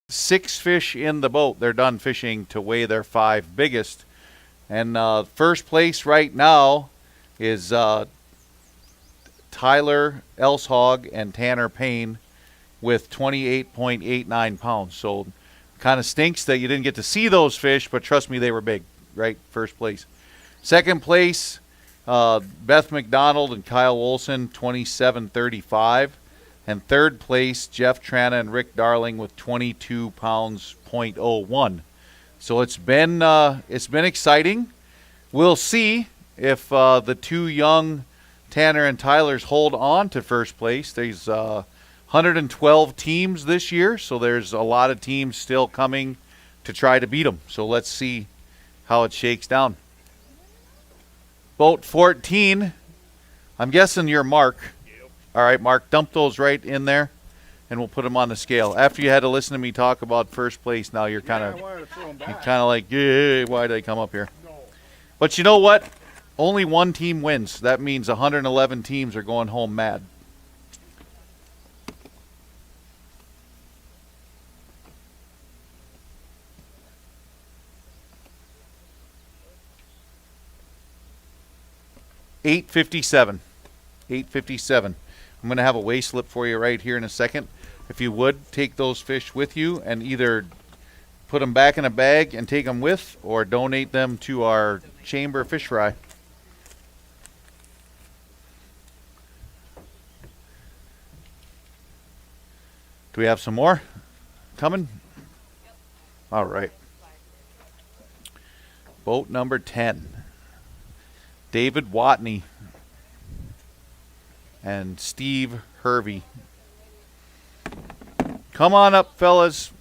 6 fish in the boat. They're done fishing to weigh their 5 biggest. And first place right now is Tyler Elshog and Tanner Payne with 28.89 pounds. So kind of stinks that you didn't get to see those fish, but trust me, they were big, right? First place. Second place, Beth McDonald and Kyle Wolson, 27.35. And third place, Jeff Trana and Rick Darling with 22 pounds, .01. So it's been exciting. We'll see if the two young Tanner and Tyler's hold on to first place. There's 112 teams this year, so there's a lot of teams still coming to try to beat them. So let's see how it shakes down. Boat 14, I'm guessing you're Mark. Yep. All right, Mark, dump those right in there, and we'll put them on the scale. After you had to listen to me talk about first place, now you're kind of like, yeah, why did I come up here? No. But you know what? Only one team wins. That means 111 teams are going home mad. $8.57. $8.57. I'm going to have a weigh slip for you right here in a second. If you would, take those fish with you and either put them back in a bag and take them with, or donate them to our chamber fish fry. Do we have some more coming? All right. Boat number 10. David Watney and Steve Hervey. Come on up, fellas.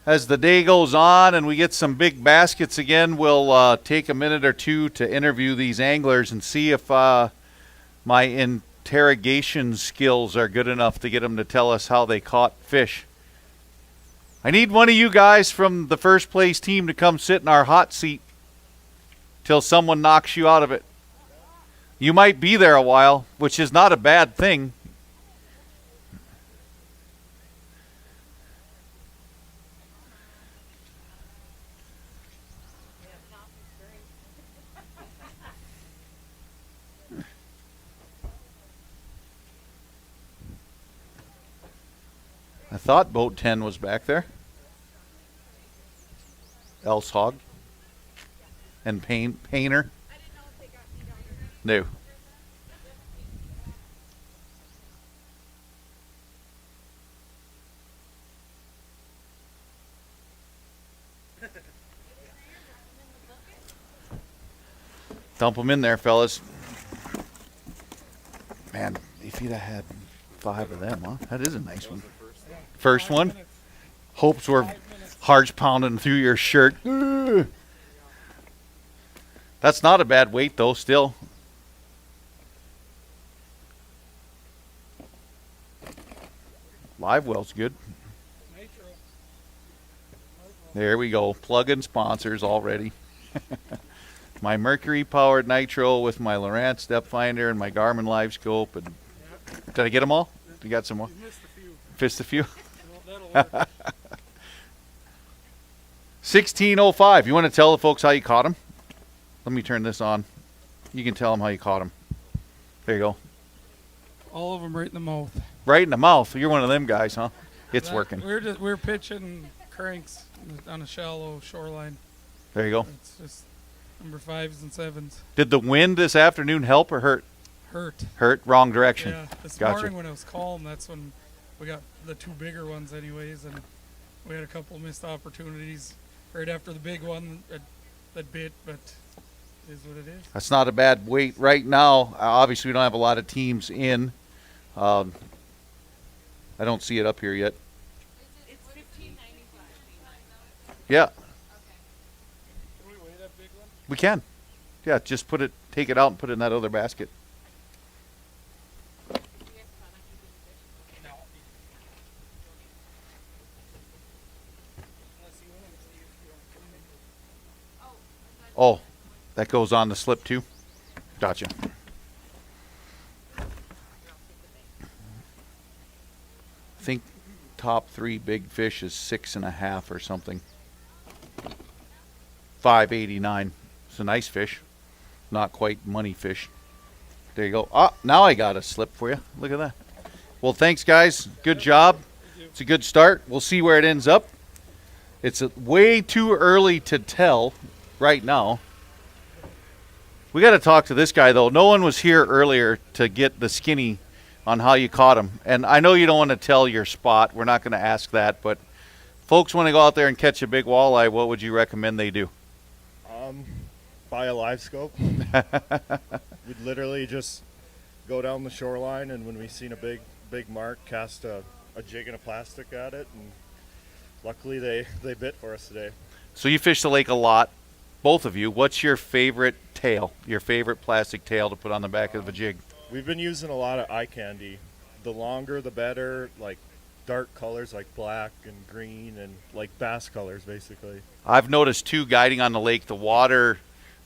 As the day goes on and we get some big baskets again, we'll take a minute or two to interview these anglers and see if my interrogation skills are good enough to get them to tell us how they caught fish. I need one of you guys from the first place team to come sit in our hot seat till someone knocks you out of it. You might be there a while, which is not a bad thing. I thought boat 10 was back there. Elshog and Painter. No. Dump them in there, fellas. Man, if you'd have had 5 of them, huh? That is a nice one. First one. Hopes were hearts pounding through your shirt. That's not a bad weight, though, still. Live well's good. There we go. Plug-in sponsors already. My Mercury-powered Nitro with my Lowrance depth finder and my Garmin Live Scope. And did I get them all? You got some more? Missed a few. 1605. You want to tell the folks how you caught them? Let me turn this on. You can tell them how you caught them. There you go. All of them right in the mouth. Right in the mouth. You're one of them guys, huh? It's working. We're pitching cranks on a shallow shoreline. There you go. It's just number 5s and 7s. Did the wind this afternoon help or hurt? Hurt. Hurt. Wrong direction. Yeah. This Gotcha. morning when it was calm, that's when we got the 2 bigger ones anyways, and we had a couple missed opportunities right after the big one that bit, but it is what it is. That's not a bad weight right now. Obviously, we don't have a lot of teams in. I don't see it up here yet. It's $15.95. Yeah, Can we weigh that big one? we can. Yeah, just take it out and put it in that other basket. No. Unless you want Oh, that goes on the slip too? Gotcha. I think top 3 big fish is 6.5 or something. 589. It's a nice fish. Not quite money fish. There you go. Ah, now I got a slip for you. Look at that. Well, thanks, guys. Good job. It's a good start. We'll see where it ends up. It's way too early to tell right now. We got to talk to this guy, though. No one was here earlier to get the skinny on how you caught him. And I know you don't want to tell your spot. We're not going to ask that. But folks want to go out there and catch a big walleye. What would you recommend they do? Buy a live scope. We'd literally just go down the shoreline, and when we seen a big mark, cast a jig and a plastic at it, and luckily they bit for us today. So you fish the lake a lot, both of you. What's your favorite tail, your favorite plastic tail to put on the back of a jig? We've been using a lot of eye candy. The longer the better, like dark colors like black and green and like bass colors basically. I've noticed too, guiding on the lake, the water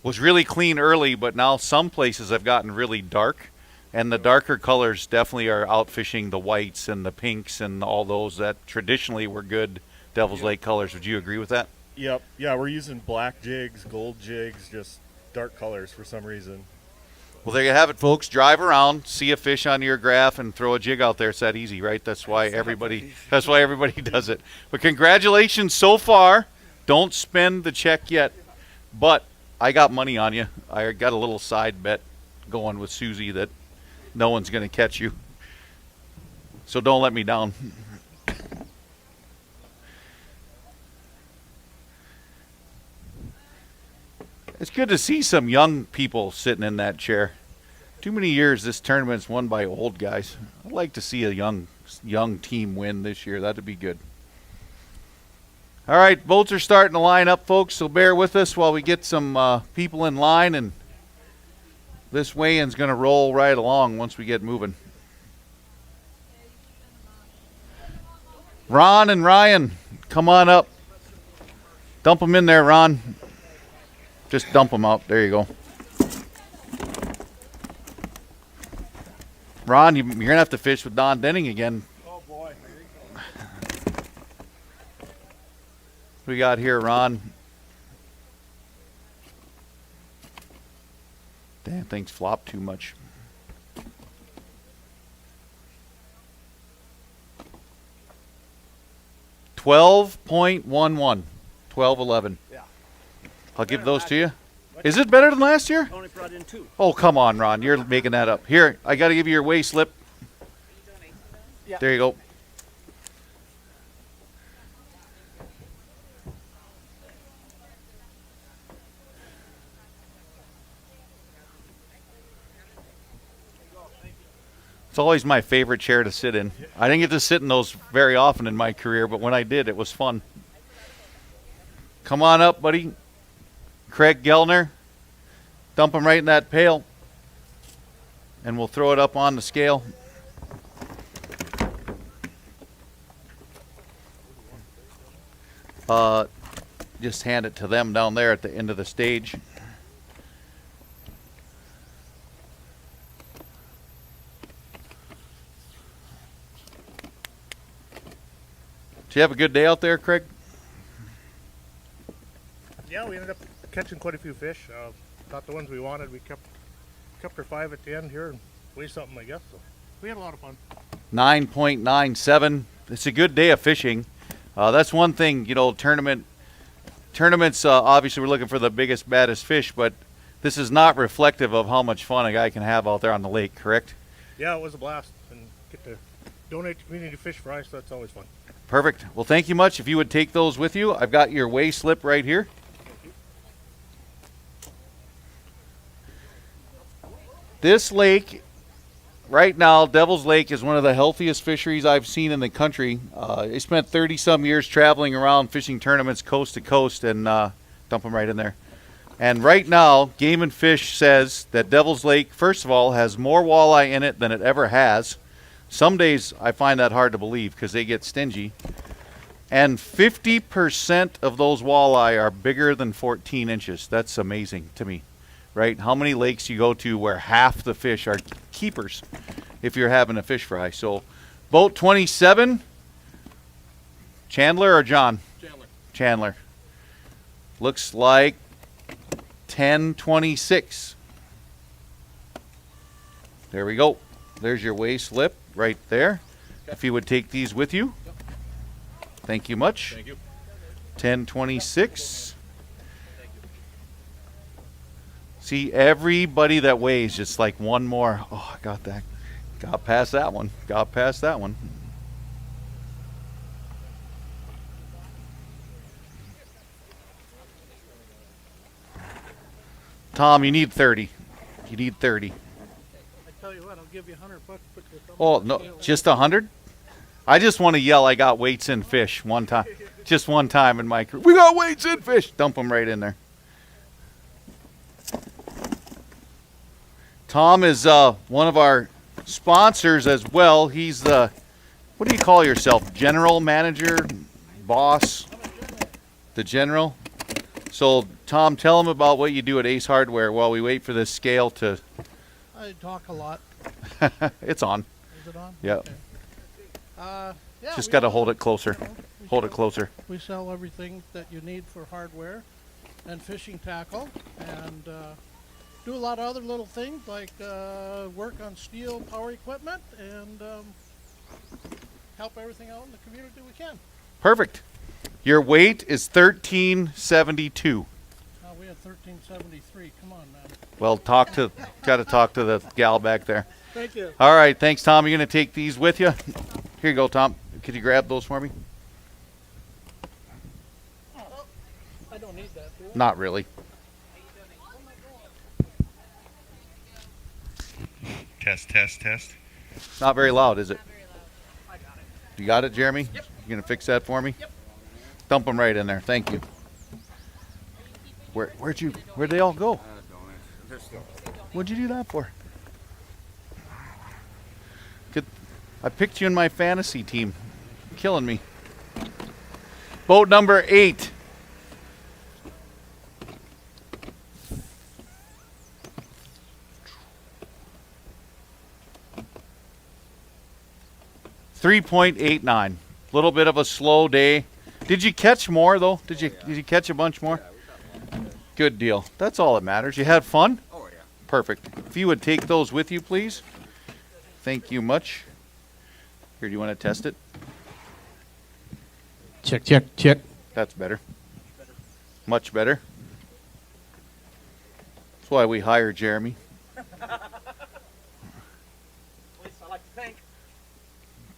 was really clean early, but now some places have gotten really dark, and the darker colors definitely are outfishing the whites and the pinks and all those that traditionally were good Devil's Lake colors. Would you agree with that? Yep. Yeah, we're using black jigs, gold jigs, just dark colors for some reason. Well, there you have it, folks. Drive around, see a fish on your graph, and throw a jig out there. It's that easy, right? That's why everybody does it. But congratulations so far. Don't spend the check yet, but I got money on you. I got a little side bet going with Susie that no one's going to catch you. So don't let me down. It's good to see some young people sitting in that chair. Too many years this tournament's won by old guys. I'd like to see a young team win this year. That'd be good. All right, boats are starting to line up, folks, so bear with us while we get some people in line, and this weigh-in's going to roll right along once we get moving. Ron and Ryan, come on up. Dump them in there, Ron. Just dump them out. There you go. Ron, you're going to have to fish with Don Denning again. Oh, boy. We got here, Ron. Damn, things flop too much. $12.11. 12.11. Yeah. I'll give those to you. Is it better than last year? Only brought in 2. Oh, come on, Ron. You're making that up. Here, I got to give you your weigh slip. Yeah. There you go. It's always my favorite chair to sit in. I didn't get to sit in those very often in my career, but when I did, it was fun. Come on up, buddy. Craig Gellner. Dump him right in that pail. And we'll throw it up on the scale. Just hand it to them down there at the end of the stage. Did you have a good day out there, Craig? Yeah, we ended up catching quite a few fish. Not the ones we wanted. We kept our 5 at the end here and weighed something, I guess. So we had a lot of fun. 9.97. It's a good day of fishing. That's one thing, you know, tournaments, obviously we're looking for the biggest, baddest fish, but this is not reflective of how much fun a guy can have out there on the lake, correct? Yeah, it was a blast. And get to donate to community fish fry, so that's always fun. Perfect. Well, thank you much. If you would take those with you. I've got your weigh slip right here. This lake, right now, Devil's Lake is one of the healthiest fisheries I've seen in the country. I spent 30-some years traveling around fishing tournaments coast to coast, and dump them right in there. And right now, Game and Fish says that Devil's Lake, first of all, has more walleye in it than it ever has. Some days I find that hard to believe because they get stingy. And 50% of those walleye are bigger than 14 inches. That's amazing to me, right? How many lakes you go to where half the fish are keepers if you're having a fish fry? So boat 27, Chandler or John? Chandler. Looks like 1026. There we go. There's your weigh slip right there. If you would take these with you. Thank you much. Thank you. 1026. See, everybody that weighs just like one more. Oh, I got that. Got past that one. Got past that one. Tom, you need 30. You need 30. I tell you what, I'll give you $100. Put your thumb Oh, on the no, scale. just 100? I just want to yell, I got weights in fish one time. Just one time in my career. We got weights in fish. Dump them right in there. Tom is one of our sponsors as well. He's the, what do you call yourself? General manager? Boss? The general? So, Tom, tell him about what you do at Ace Hardware while we wait for this scale to... I talk a lot. It's on. Is it on? Yeah. Okay. Yeah, Just we got to sell- hold it closer. we Hold it sell- closer. We sell everything that you need for hardware and fishing tackle, and do a lot of other little things like work on steel power equipment and help everything out in the community we can. Perfect. Your weight is 1372. We had 1373. Come on, man. Well, got to talk to the gal back there. Thank you. All right, thanks, Tom. You're going to take these with you? Here you go, Tom. Could you grab those for me? I don't need that, do I? Not really. Test, test, test. Not very loud, is it? You got it, Jeremy? Yep. You going to fix that for me? Yep. Dump them right in there. Thank you. Where'd they all go? What'd you do that for? I picked you in my fantasy team. Killing me. Boat number 8. $3.89. Little bit of a slow day. Did you catch more though? Did you catch a bunch more? Good deal. That's all that matters. You had fun? Oh, yeah. Perfect. If you would take those with you, please. Thank you much. Here, do you want to test it? Check, check, check. That's better. Much better. That's why we hire Jeremy. At least I like to think.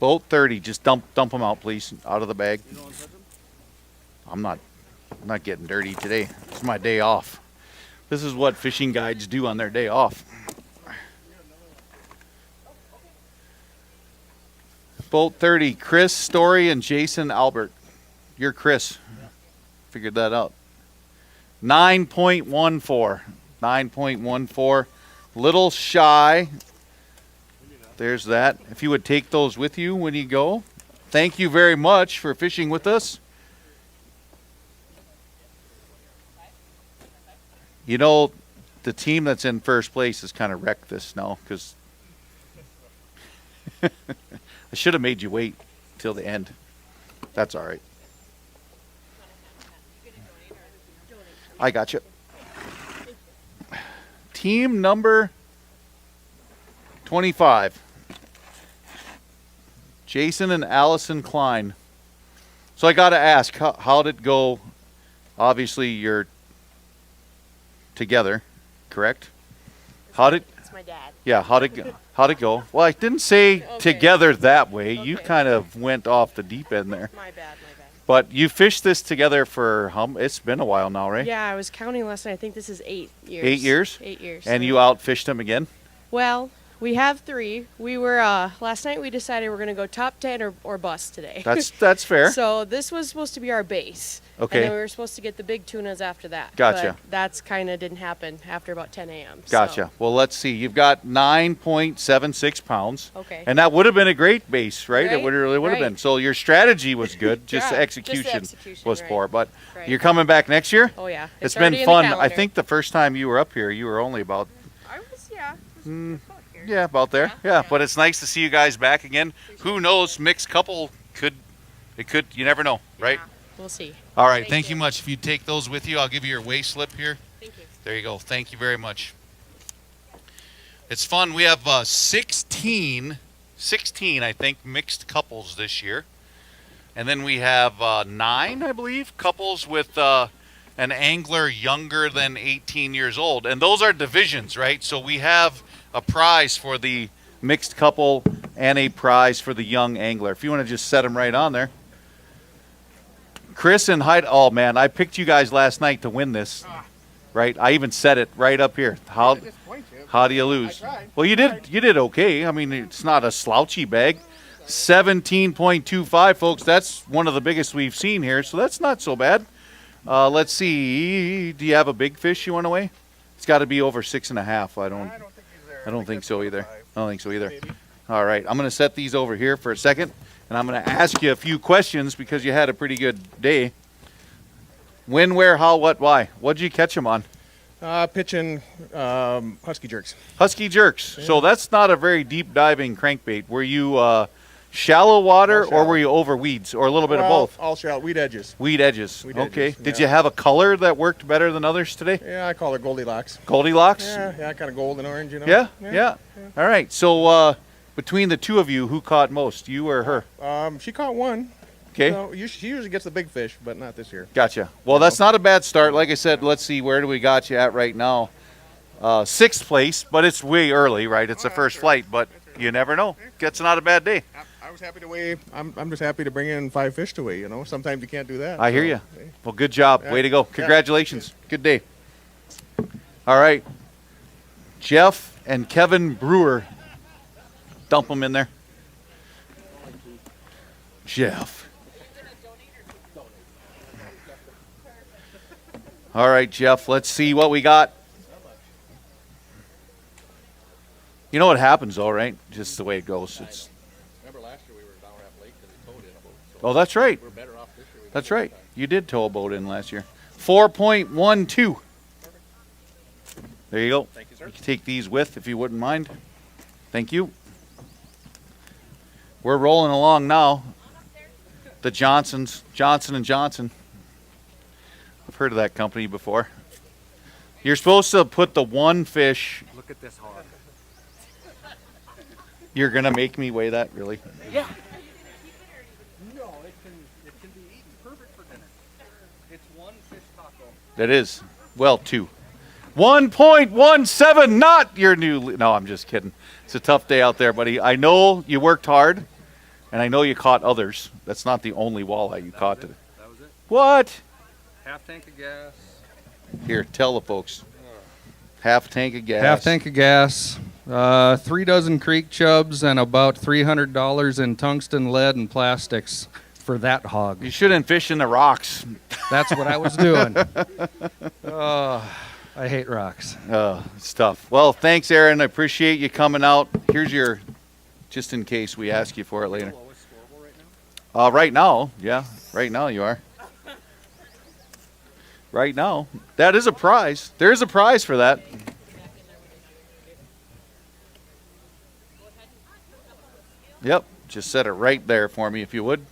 Boat 30. Just dump them out, please, out of the bag. You don't touch them? I'm not getting dirty today. It's my day off. This is what fishing guides do on their day off. Boat 30, Chris Story and Jason Albert. You're Chris. Figured that out. 9.14. 9.14. Little shy. There's that. If you would take those with you when you go. Thank you very much for fishing with us. You know, the team that's in first place has kind of wrecked this now because I should have made you wait till the end. That's all right. I got you. Team number 25. Jason and Allison Klein. So I got to ask, how did it go? Obviously, you're together, correct? It's my dad. Yeah, how'd it go? Well, I didn't say Okay. together that way. You Okay. kind of went off the deep end there. My bad. But you fished this together for it's been a while now, right? Yeah, I was counting last night. I think this is 8 years. 8 years? 8 years. And so- you outfished him again? Well, We have 3. We were last night we decided we're gonna go top 10 or bust today. That's fair. So this was supposed to be our base. Okay. And then we were supposed to get the big tunas after that. Gotcha. But that's kind of didn't happen after about 10 a.m. Gotcha. So. Well, let's see. You've got 9.76 pounds. Okay. And that would have been a great base, right? It Right, really would have right. been. So your strategy was good. Just the Yeah, execution, just the execution, was right. poor. But Right. you're coming back next year? Oh yeah. It's already been in the fun. I calendar. think the first time you were up here, you were only about I was here. yeah, about there. Yeah, Yeah, yeah. but it's nice to see you guys back again. Who knows? Mixed couple could. You never know, right? Yeah, we'll see. All right. Thank Thank you you. much. If you take those with you, I'll give you your weigh slip here. Thank you. There you go. Thank you very much. It's fun. We have 16, I think, mixed couples this year. And then we have 9, I believe, couples with an angler younger than 18 years old. And those are divisions, right? So we have a prize for the mixed couple and a prize for the young angler. If you want to just set them right on there. Chris and Hyde, oh man, I picked you guys last night to win this, right? I even said it right up here. How do you lose? Well, you did okay. I mean, it's not a slouchy bag. 17.25, folks. That's one of the biggest we've seen here, so that's not so bad. Let's see. Do you have a big fish you want to weigh? It's got to be over 6.5. I don't think so either. I don't think so either. All right, I'm going to set these over here for a second, and I'm going to ask you a few questions because you had a pretty good day. When, where, how, what, why? What'd you catch them on? Pitching husky jerks. Husky jerks. So that's not a very deep diving crankbait. Were you shallow water All shallow. or were you over weeds or a little bit of both? All shallow. Weed edges. Weed edges. Weed Okay. edges, Did yeah. you have a color that worked better than others today? Yeah, I call her Goldilocks. Goldilocks? Yeah, kind of gold and orange, you know. Yeah. All right. So between the two of you, who caught most, you or her? She caught one. Okay. So she usually gets the big fish, but not this year. Gotcha. Well, that's not a bad start. Like I said, let's see, where do we got you at right now? 6th place, but it's way early, right? It's the first flight, but you never know. It's not a bad day. I was happy to weigh. I'm just happy to bring in 5 fish to weigh. You know, sometimes you can't do that. I hear so, you. Well, good job. Yeah. Way to go. Yeah. Congratulations. Good day. All right. Jeff and Kevin Brewer. Dump them in there. Jeff. All right, Jeff. Let's see what we got. You know what happens, though, right? Just the way it goes. It's. Remember last year we were down at Lake because we towed in a boat. So Oh, that's right. we're better off this year. That's right. You did tow a boat in last year. 4.12. There you go. Thank you, sir. You can take these with if you wouldn't mind. Thank you. We're rolling along now. The Johnson & Johnson. I've heard of that company before. You're supposed to put the one fish. Look at this hog. You're going to make me weigh that, really? Yeah. No, it can be eaten perfect for dinner. It's one fish taco. That is. Well, 2. 1.17, not your new. No, I'm just kidding. It's a tough day out there, buddy. I know you worked hard, and I know you caught others. That's not the only walleye you caught today. That was it. What? Half tank of gas. Here, tell the folks. Half tank of gas. Half tank of gas, 3 dozen creek chubs, and about $300 in tungsten, lead, and plastics for that hog. You shouldn't fish in the rocks. That's what I was doing. Oh, I hate rocks. It's tough. Well, thanks, Aaron. I appreciate you coming out. Here's your, just in case we ask you for it later. Right now, yeah. Right now you are. Right now. That is a prize. There is a prize for that. Yep. Just set it right there for me if you would.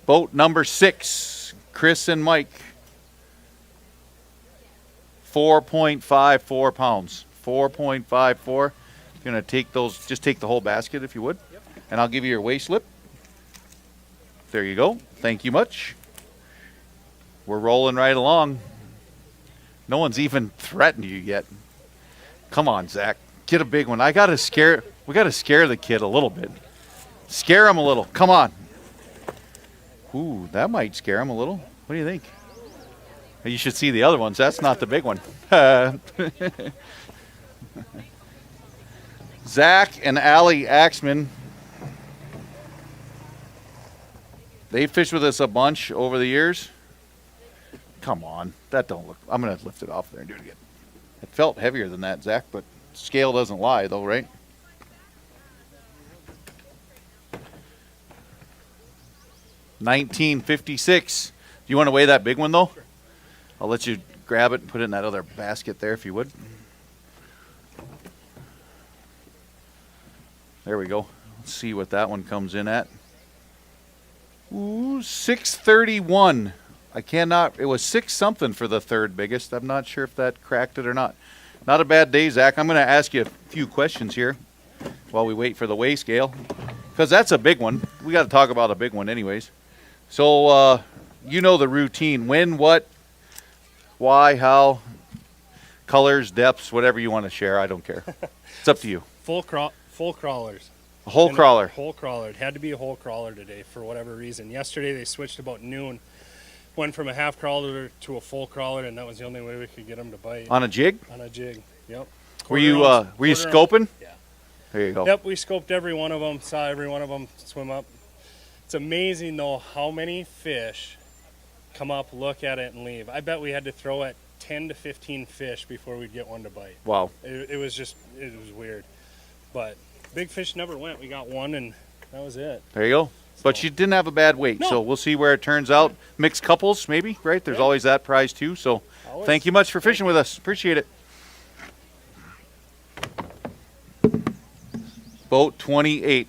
Boat number 6, Chris and Mike. 4.54 pounds. 4.54. Gonna take those, just take the whole basket if you would. And I'll give you your weigh slip. There you go. Thank you much. We're rolling right along. No one's even threatened you yet. Come on, Zach. Get a big one. We got to scare the kid a little bit. Scare him a little. Come on. Ooh, that might scare him a little. What do you think? You should see the other ones. That's not the big one. Zach and Allie Axman, they fished with us a bunch over the years. Come on, that don't look. I'm gonna lift it off there and do it again. It felt heavier than that, Zach, but scale doesn't lie, though, right? $19.56. Do you want to weigh that big one, though? I'll let you grab it and put it in that other basket there, if you would. There we go. Let's see what that one comes in at. Ooh, 631. I cannot. It was 6 something for the third biggest. I'm not sure if that cracked it or not. Not a bad day, Zach. I'm going to ask you a few questions here while we wait for the weigh scale, because that's a big one. We got to talk about a big one anyways. So you know the routine. When, what, why, how, colors, depths, whatever you want to share. I don't care. It's up to you. Full crawlers. A whole crawler. Whole crawler. It had to be a whole crawler today for whatever reason. Yesterday they switched about noon. Went from a half crawler to a full crawler, and that was the only way we could get them to bite. On a jig? On a jig. Yep. Were you scoping? Yeah. There you go. Yep, we scoped every one of them, saw every one of them swim up. It's amazing, though, how many fish come up, look at it, and leave. I bet we had to throw at 10 to 15 fish before we'd get one to bite. Wow. It was weird. But big fish never went. We got one, and that was it. There you go. But you didn't have a bad weight, No. so we'll see where it turns out. Mixed couples, maybe, right? There's always that prize, too. So Always. thank you much for fishing with us. Appreciate it. Boat 28.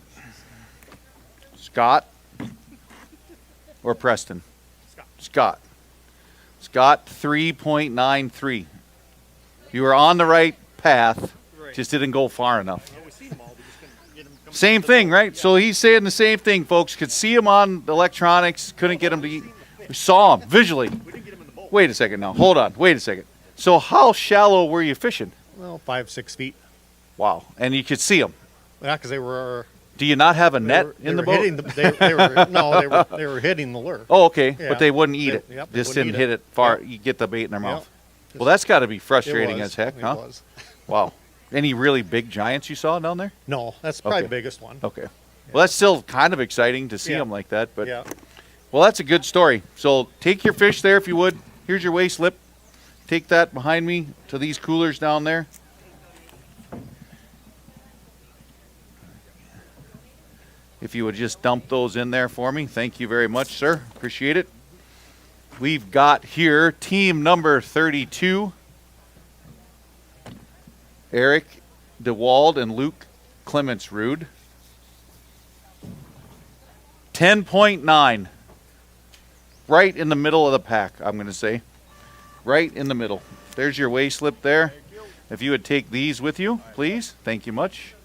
Scott or Preston? Scott. Scott 3.93. You were on the right path, just didn't go far enough. Same thing, right? So he's saying the same thing, folks. Could see him on electronics, couldn't get him to eat. We saw him visually. Wait a second now. Hold on. Wait a second. So how shallow were you fishing? Well, 5-6 feet. Wow. And you could see them. Yeah, because they were. Do you not have a net in the boat? They were hitting the lure. Oh, okay. Yeah. But they wouldn't eat it. Yep, Just wouldn't didn't eat hit it far. Yep. You get the bait in their mouth. Yep. Well, that's got to be frustrating It as was. heck, It huh? was. Wow. Any really big giants you saw down there? No, that's probably Okay. the biggest one. Okay. Well, that's still kind of exciting to see Yeah. them like that. But Yeah. well, that's a good story. So take your fish there if you would. Here's your weigh slip. Take that behind me to these coolers down there. If you would just dump those in there for me. Thank you very much, sir. Appreciate it. We've got here team number 32. Eric DeWald and Luke Clements-Rude. 10.9. Right in the middle of the pack, I'm going to say. Right in the middle. There's your weigh slip there. If you would take these with you, please. Thank you much.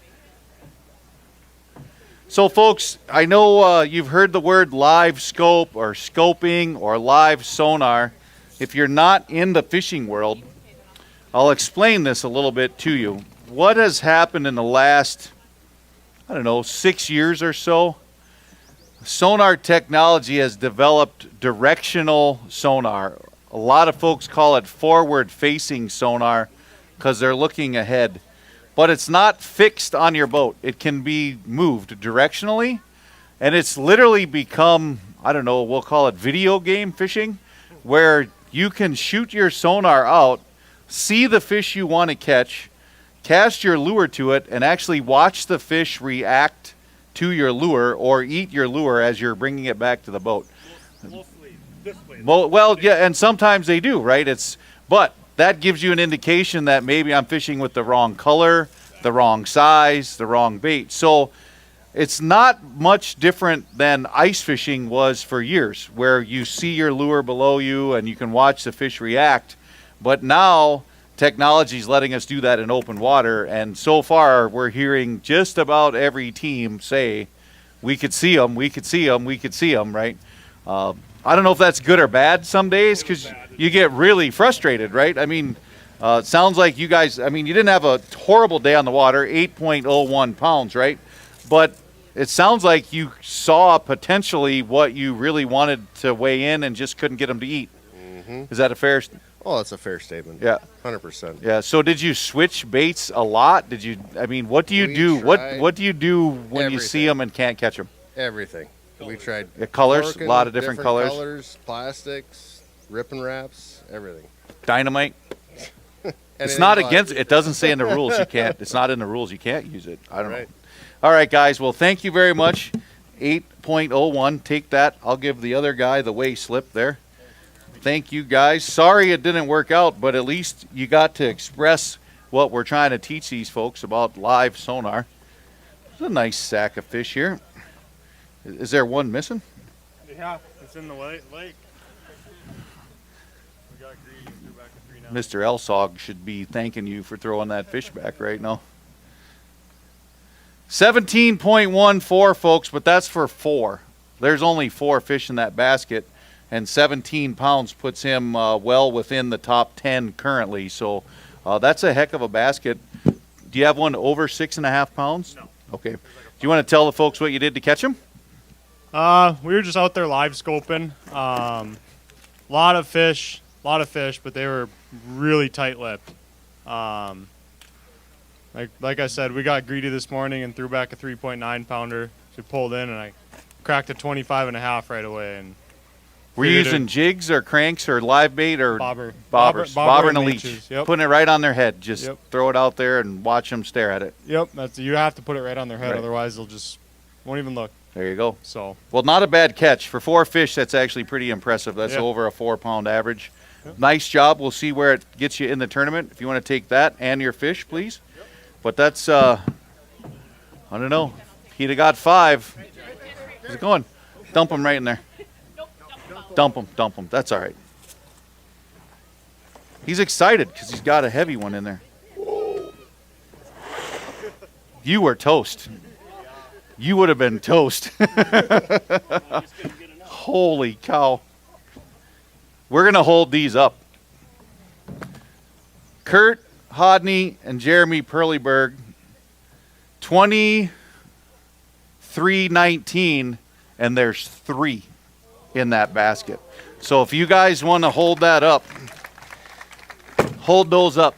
So, folks, I know you've heard the word live scope or scoping or live sonar. If you're not in the fishing world, I'll explain this a little bit to you. What has happened in the last, 6 years or so? Sonar technology has developed directional sonar. A lot of folks call it forward-facing sonar because they're looking ahead. But it's not fixed on your boat. It can be moved directionally, and it's literally become, we'll call it video game fishing, where you can shoot your sonar out, see the fish you want to catch, cast your lure to it, and actually watch the fish react to your lure or eat your lure as you're bringing it back to the boat. Mostly this way. Well, yeah, and sometimes they do, right? But that gives you an indication that maybe I'm fishing with the wrong color, the wrong size, the wrong bait. So it's not much different than ice fishing was for years, where you see your lure below you and you can watch the fish react. But now technology is letting us do that in open water, and so far we're hearing just about every team say, we could see them, we could see them, we could see them, right? I don't know if that's good or bad some days, because you get really frustrated, right? I mean, it sounds like you guys, you didn't have a horrible day on the water, 8.01 pounds, right? But it sounds like you saw potentially what you really wanted to weigh in and just couldn't get them to eat. Mm-hmm. Is that a fair? Oh, that's a fair statement. Yeah. 100%. Yeah. So did you switch baits a lot? Did you? I mean, what do you We do? tried What do you do when you see everything. them and can't catch them? Everything. We tried Colors, a corking, lot of different colors. colors, plastics, ripping wraps, everything. Dynamite. It's Anything not but- against. It doesn't say in the rules you can't. It's not in the rules you can't use it. I don't Right. know. All right, guys. Well, thank you very much. 8.01. Take that. I'll give the other guy the way slip there. Thank you, guys. Sorry it didn't work out, but at least you got to express what we're trying to teach these folks about live sonar. There's a nice sack of fish here. Is there one missing? Yeah, it's in the lake. We got greedy. Threw back a 3 now. Mr. Elsog should be thanking you for throwing that fish back right now. 17.14, folks, but that's for 4. There's only 4 fish in that basket, and 17 pounds puts him well within the top 10 currently. So that's a heck of a basket. Do you have one over 6.5 pounds? No. Okay. Do you want to tell the folks what you did to catch him? We were just out there live scoping. Lot of fish, but they were really tight-lipped. Like I said, we got greedy this morning and threw back a 3.9 pounder. She pulled in and I cracked a 25.5 right away. And Were you figured using jigs or cranks or live bait or Bobber. bobbers? Bobber and a and leech. leeches, yep. Putting it right on their head. Just Yep. throw it out there and watch them stare at it. Yep, you have to put it right on their head, Right. otherwise they'll just won't even look. There you go. So Well, not a bad catch. For 4 fish, that's actually pretty impressive. That's Yeah. over a 4-pound average. Yep. Nice job. We'll see where it gets you in the tournament. If you want to take that and your fish, please. But that's, I don't know. He'd have got 5. How's it going? Dump him right in there. Dump him. That's all right. He's excited because he's got a heavy one in there. You were toast. You would have been toast. Holy cow. We're going to hold these up. Kurt Hodney and Jeremy Perlyberg, 23.19, and there's 3 in that basket. So if you guys want to hold that up, hold those up.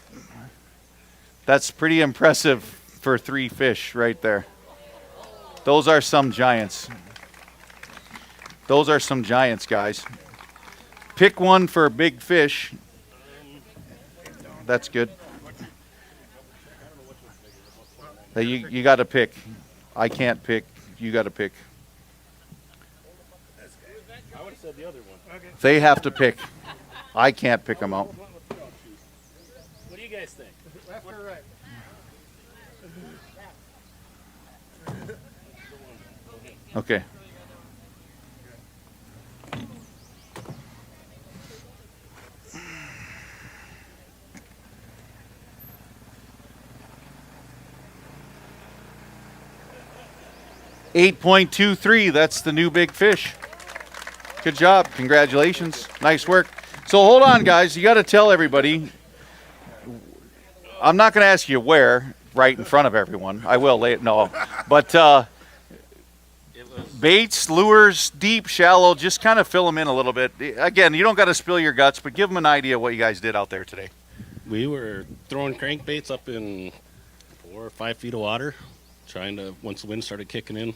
That's pretty impressive for 3 fish right there. Those are some giants. Those are some giants, guys. Pick one for a big fish. That's good. You got to pick. I can't pick. You got to pick. I would have said the other one. Okay. They have to pick. I can't pick them out. What do you guys think? Left or right? Okay. $8.23. That's the new big fish. Good job. Congratulations. Nice work. So hold on, guys. You got to tell everybody. I'm not going to ask you where right in front of everyone. I will later. No. But baits, lures, deep, shallow, just kind of fill them in a little bit. Again, you don't got to spill your guts, but give them an idea of what you guys did out there today. We were throwing crankbaits up in 4 or 5 feet of water, trying to, once the wind started kicking in,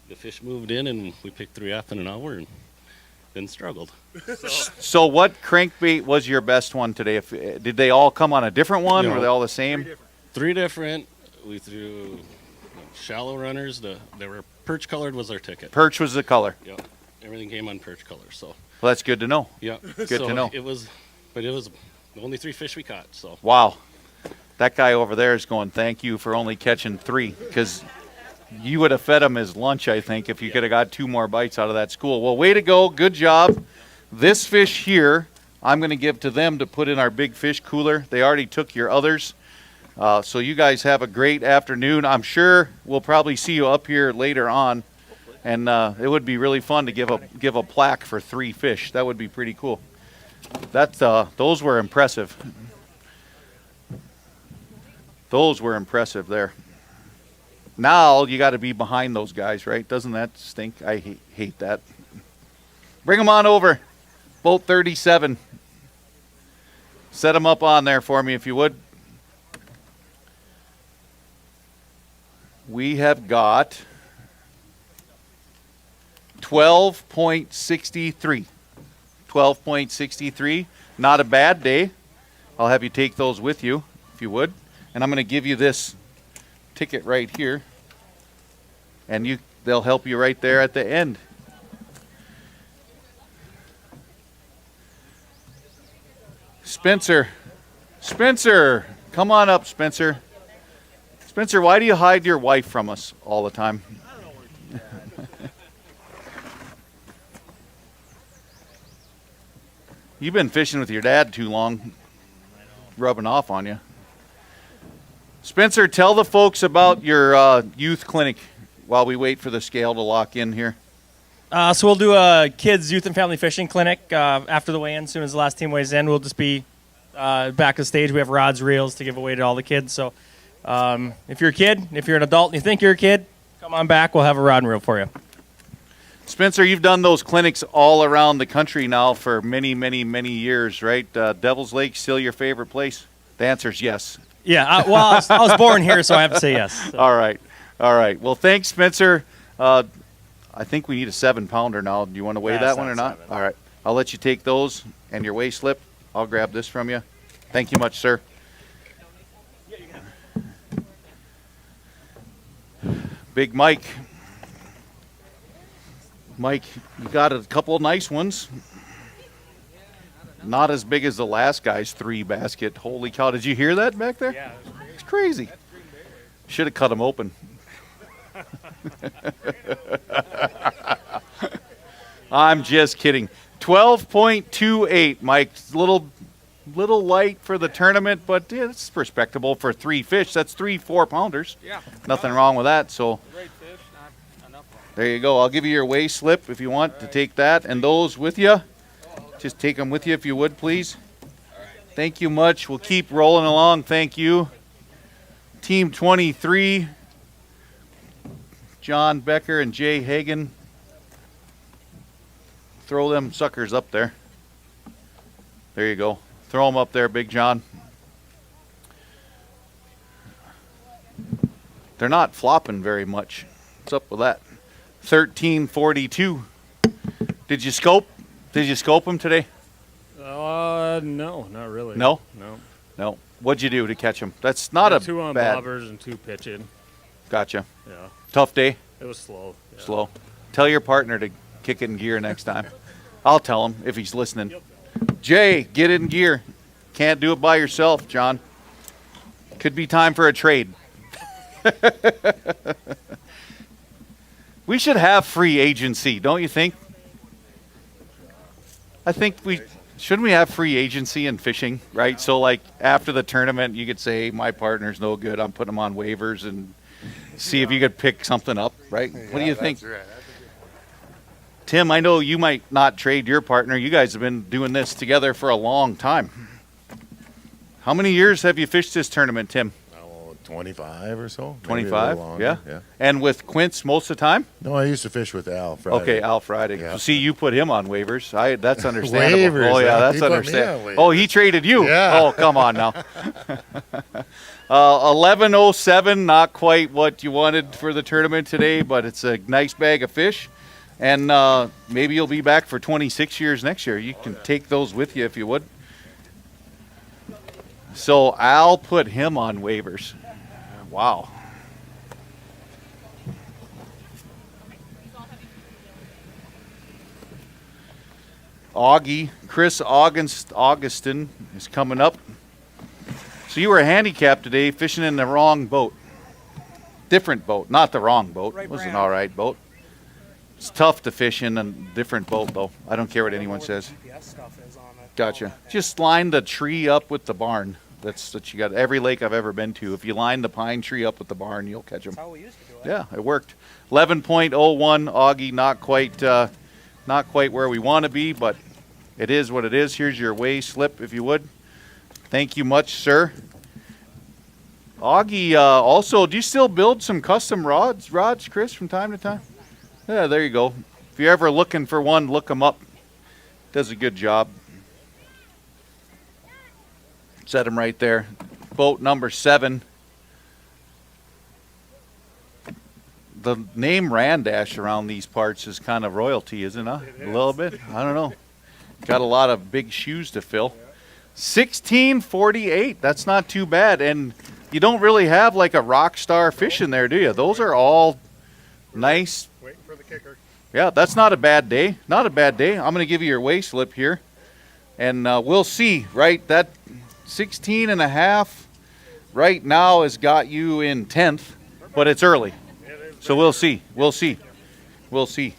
the fish moved in and we picked 3 off in an hour and then struggled. So what crankbait was your best one today? Did they all come on a different one? No. Were they all the same? 3 different. We threw shallow runners. They were perch colored was our ticket. Perch was the color. Yep. Everything came on perch color. So. Well, that's good to know. Yep. Good so to know. It was the only 3 fish we caught. So. Wow. That guy over there is going, thank you for only catching 3, because you would have fed him his lunch, I think, if you could have got 2 more bites out of that school. Well, way to go. Good job. This fish here, I'm going to give to them to put in our big fish cooler. They already took your others. So you guys have a great afternoon. I'm sure we'll probably see you up here later on. And it would be really fun to give a plaque for 3 fish. That would be pretty cool. Those were impressive. Those were impressive there. Now you got to be behind those guys, right? Doesn't that stink? I hate that. Bring them on over. Boat 37. Set them up on there for me if you would. We have got 12.63. 12.63. Not a bad day. I'll have you take those with you if you would. And I'm going to give you this ticket right here. And they'll help you right there at the end. Spencer, come on up, Spencer. Spencer, why do you hide your wife from us all the time? You've been fishing with your dad too long, rubbing off on you. Spencer, tell the folks about your youth clinic while we wait for the scale to lock in here. So we'll do a kids, youth, and family fishing clinic after the weigh-in. As soon as the last team weighs in, we'll just be back of stage. We have rods, reels to give away to all the kids. So if you're a kid, if you're an adult and you think you're a kid, come on back. We'll have a rod and reel for you. Spencer, you've done those clinics all around the country now for many, many, many years, right? Devil's Lake still your favorite place? The answer is yes. Yeah, I was born here, so I have to say yes. So. All right. Well, thanks, Spencer. I think we need a 7-pounder now. Do you want to weigh that one or not? 7. All right. I'll let you take those and your weigh slip. I'll grab this from you. Thank you much, sir. Big Mike. Mike, you got a couple of nice ones. Not as big as the last guy's 3 basket. Holy cow. Did you hear that back there? Yeah. It's crazy. Should have cut them open. I'm just kidding. 12.28, Mike. Little light for the tournament, but yeah, it's respectable for 3 fish. That's 3 4-pounders. Yeah. Nothing wrong with that. So great fish, not enough. There you go. I'll give you your weigh slip if you want to take that, and those with you. Just take them with you if you would, please. Thank you much. We'll keep rolling along. Thank you. Team 23. John Becker and Jay Hagan. Throw them suckers up there. There you go. Throw them up there, Big John. They're not flopping very much. What's up with that? 13.42. Did you scope them today? No, not really. No? No. What'd you do to catch them? That's not a 2 on bad... bobbers and 2 pitching. Gotcha. Yeah. Tough day? It was slow. Yeah. Slow. Tell your partner to kick it in gear next time. I'll tell him if he's listening. Jay, get it in gear. Can't do it by yourself, John. Could be time for a trade. We should have free agency, don't you think? I think shouldn't we have free agency in fishing, right? So like after the tournament, you could say, my partner's no good. I'm putting him on waivers and see if you could pick something up, right? What do you think? Right. Tim, I know you might not trade your partner. You guys have been doing this together for a long time. How many years have you fished this tournament, Tim? 25 or so. 25? Yeah. And with Quince most of the time? No, I used to fish with Al Friday. Okay, Al Friday. Yeah. See, you put him on waivers. That's understandable. Waivers, oh, yeah, huh? that's He put me understandable. on waivers. Oh, he traded you? Yeah. Oh, come on now. 11.07, not quite what you wanted for the tournament today, but it's a nice bag of fish. And maybe you'll be back for 26 years next year. You can take those with you if you would. So Al put him on waivers. Wow. Chris Augustin is coming up. So you were handicapped today fishing in the wrong boat. Different boat, not the wrong boat. It was an all right boat. It's tough to fish in a different boat, though. I don't care what anyone says. Gotcha. Just line the tree up with the barn. That's what you got. Every lake I've ever been to, if you line the pine tree up with the barn, you'll catch them. That's how we used to do it. Yeah, it worked. 11.01, Augie, not quite where we want to be, but it is what it is. Here's your weigh slip, if you would. Thank you much, sir. Augie, also, do you still build some custom rods, Chris, from time to time? Yeah, there you go. If you're ever looking for one, look him up. Does a good job. Set them right there. Boat number 7. The name Randash around these parts is kind of royalty, isn't it? A little bit? I don't know. Got a lot of big shoes to fill. 1648. That's not too bad. And you don't really have like a rock star fish in there, do you? Those are all nice. Waiting for the kicker. Yeah, that's not a bad day. Not a bad day. I'm going to give you your weigh slip here. And we'll see, right? That 16 and a half right now has got you in 10th, but it's early. So we'll see. We'll see. We'll see.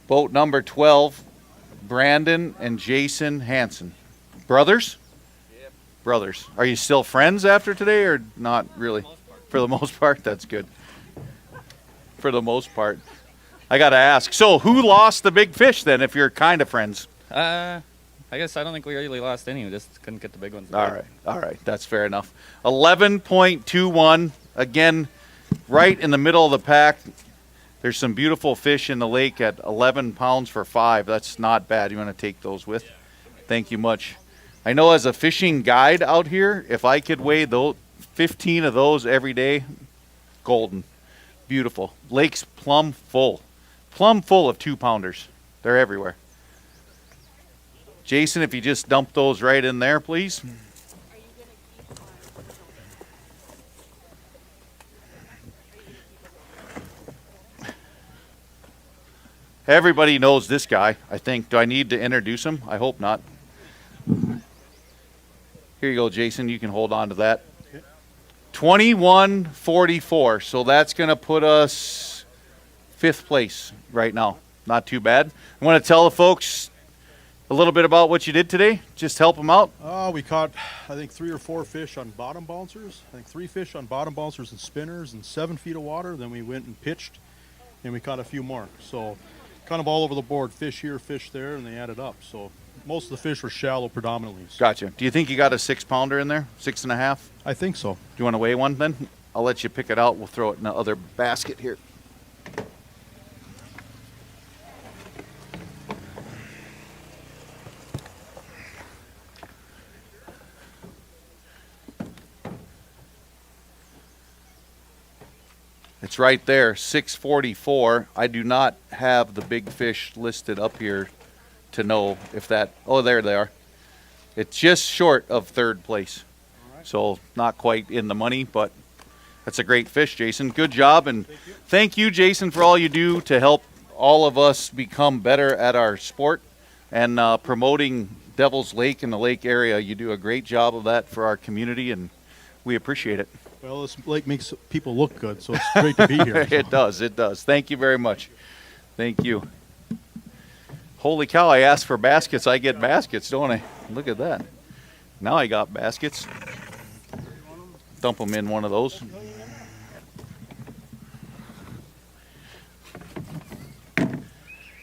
Boat number 12, Brandon and Jason Hansen. Brothers? Yep. Brothers. Are you still friends after today or not really? For the most part, that's good. For the most part. I got to ask. So who lost the big fish then if you're kind of friends? I guess I don't think we really lost any. We just couldn't get the big ones. All right. All right. That's fair enough. 11.21. Again, right in the middle of the pack. There's some beautiful fish in the lake at 11 pounds for 5. That's not bad. You want to take those with? Thank you much. I know as a fishing guide out here, if I could weigh those 15 of those every day, golden. Beautiful. Lake's plumb full. Plumb full of 2-pounders. They're everywhere. Jason, if you just dump those right in there, please. Everybody knows this guy, I think. Do I need to introduce him? I hope not. Here you go, Jason. You can hold on to that. 21.44. So that's going to put us 5th place right now. Not too bad. I want to tell the folks a little bit about what you did today. Just help them out. We caught, I think, 3 or 4 fish on bottom bouncers. I think 3 fish on bottom bouncers and spinners and 7 feet of water. Then we went and pitched, and we caught a few more. So kind of all over the board, fish here, fish there, and they added up. So most of the fish were shallow predominantly. Gotcha. Do you think you got a 6-pounder in there? 6.5? I think so. Do you want to weigh one then? I'll let you pick it out. We'll throw it in the other basket here. It's right there, 644. I do not have the big fish listed up here to know if that, oh, there they are. It's just short of 3rd place. So not quite in the money, but that's a great fish, Jason. Good job, and thank you, Jason, for all you do to help all of us become better at our sport and promoting Devil's Lake and the lake area. You do a great job of that for our community, and we appreciate it. Well, this lake makes people look good, so it's great to be here. It does, it does. Thank you very much. Thank you. Holy cow, I asked for baskets, I get baskets, don't I? Look at that. Now I got baskets. Dump them in one of those.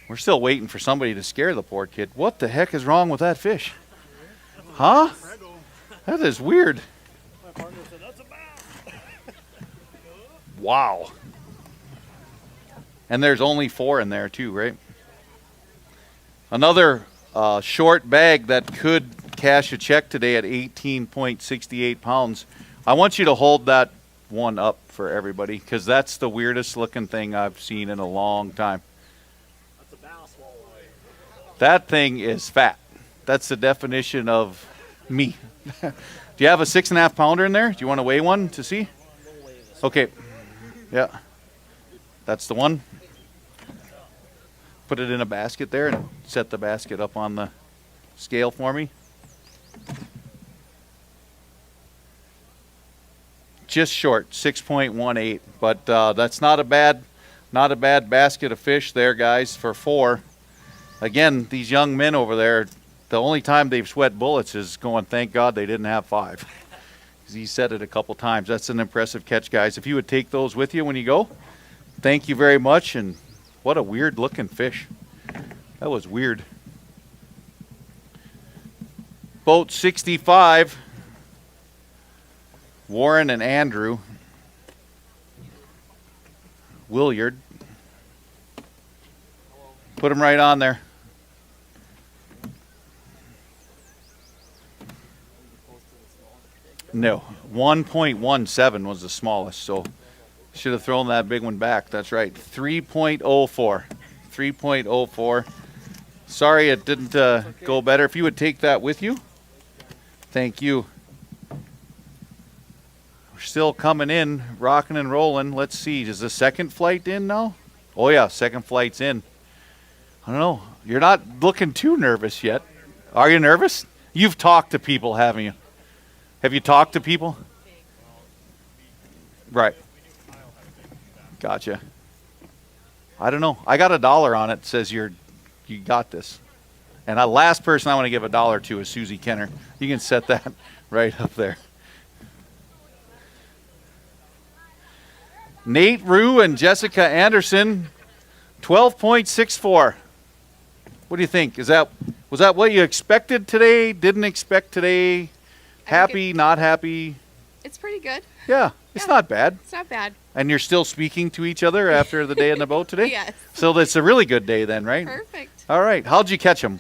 We're still waiting for somebody to scare the poor kid. What the heck is wrong with that fish? Huh? That is weird. Wow. And there's only 4 in there too, right? Another short bag that could cash a check today at 18.68 pounds. I want you to hold that one up for everybody because that's the weirdest looking thing I've seen in a long time. That's a bass walleye. That thing is fat. That's the definition of me. Do you have a 6.5 pounder in there? Do you want to weigh one to see? Okay. Yeah. That's the one. Put it in a basket there and set the basket up on the scale for me. Just short, 6.18, but that's not a bad basket of fish there, guys, for 4. Again, these young men over there, the only time they've sweat bullets is going, thank God they didn't have 5. He said it a couple times. That's an impressive catch, guys. If you would take those with you when you go, thank you very much. And what a weird looking fish. That was weird. Boat 65, Warren and Andrew Williard. Put them right on there. No, 1.17 was the smallest, so should have thrown that big one back. That's right, 3.04. 3.04. Sorry it didn't go better. If you would take that with you. Thank you. We're still coming in, rocking and rolling. Let's see, is the second flight in now? Oh yeah, second flight's in. I don't know. You're not looking too nervous yet. Are you nervous? You've talked to people, haven't you? Have you talked to people? Right. Gotcha. I don't know. I got $1 on it. Says you got this. And the last person I want to give $1 to is Susie Kenner. You can set that right up there. Nate Rue and Jessica Anderson, 12.64. What do you think? Was that what you expected today? Didn't expect today? Happy, not happy? It's pretty good. Yeah, it's not bad. It's not bad. And you're still speaking to each other after the day in the boat today? Yes. So it's a really good day then, right? Perfect. All right. How'd you catch them?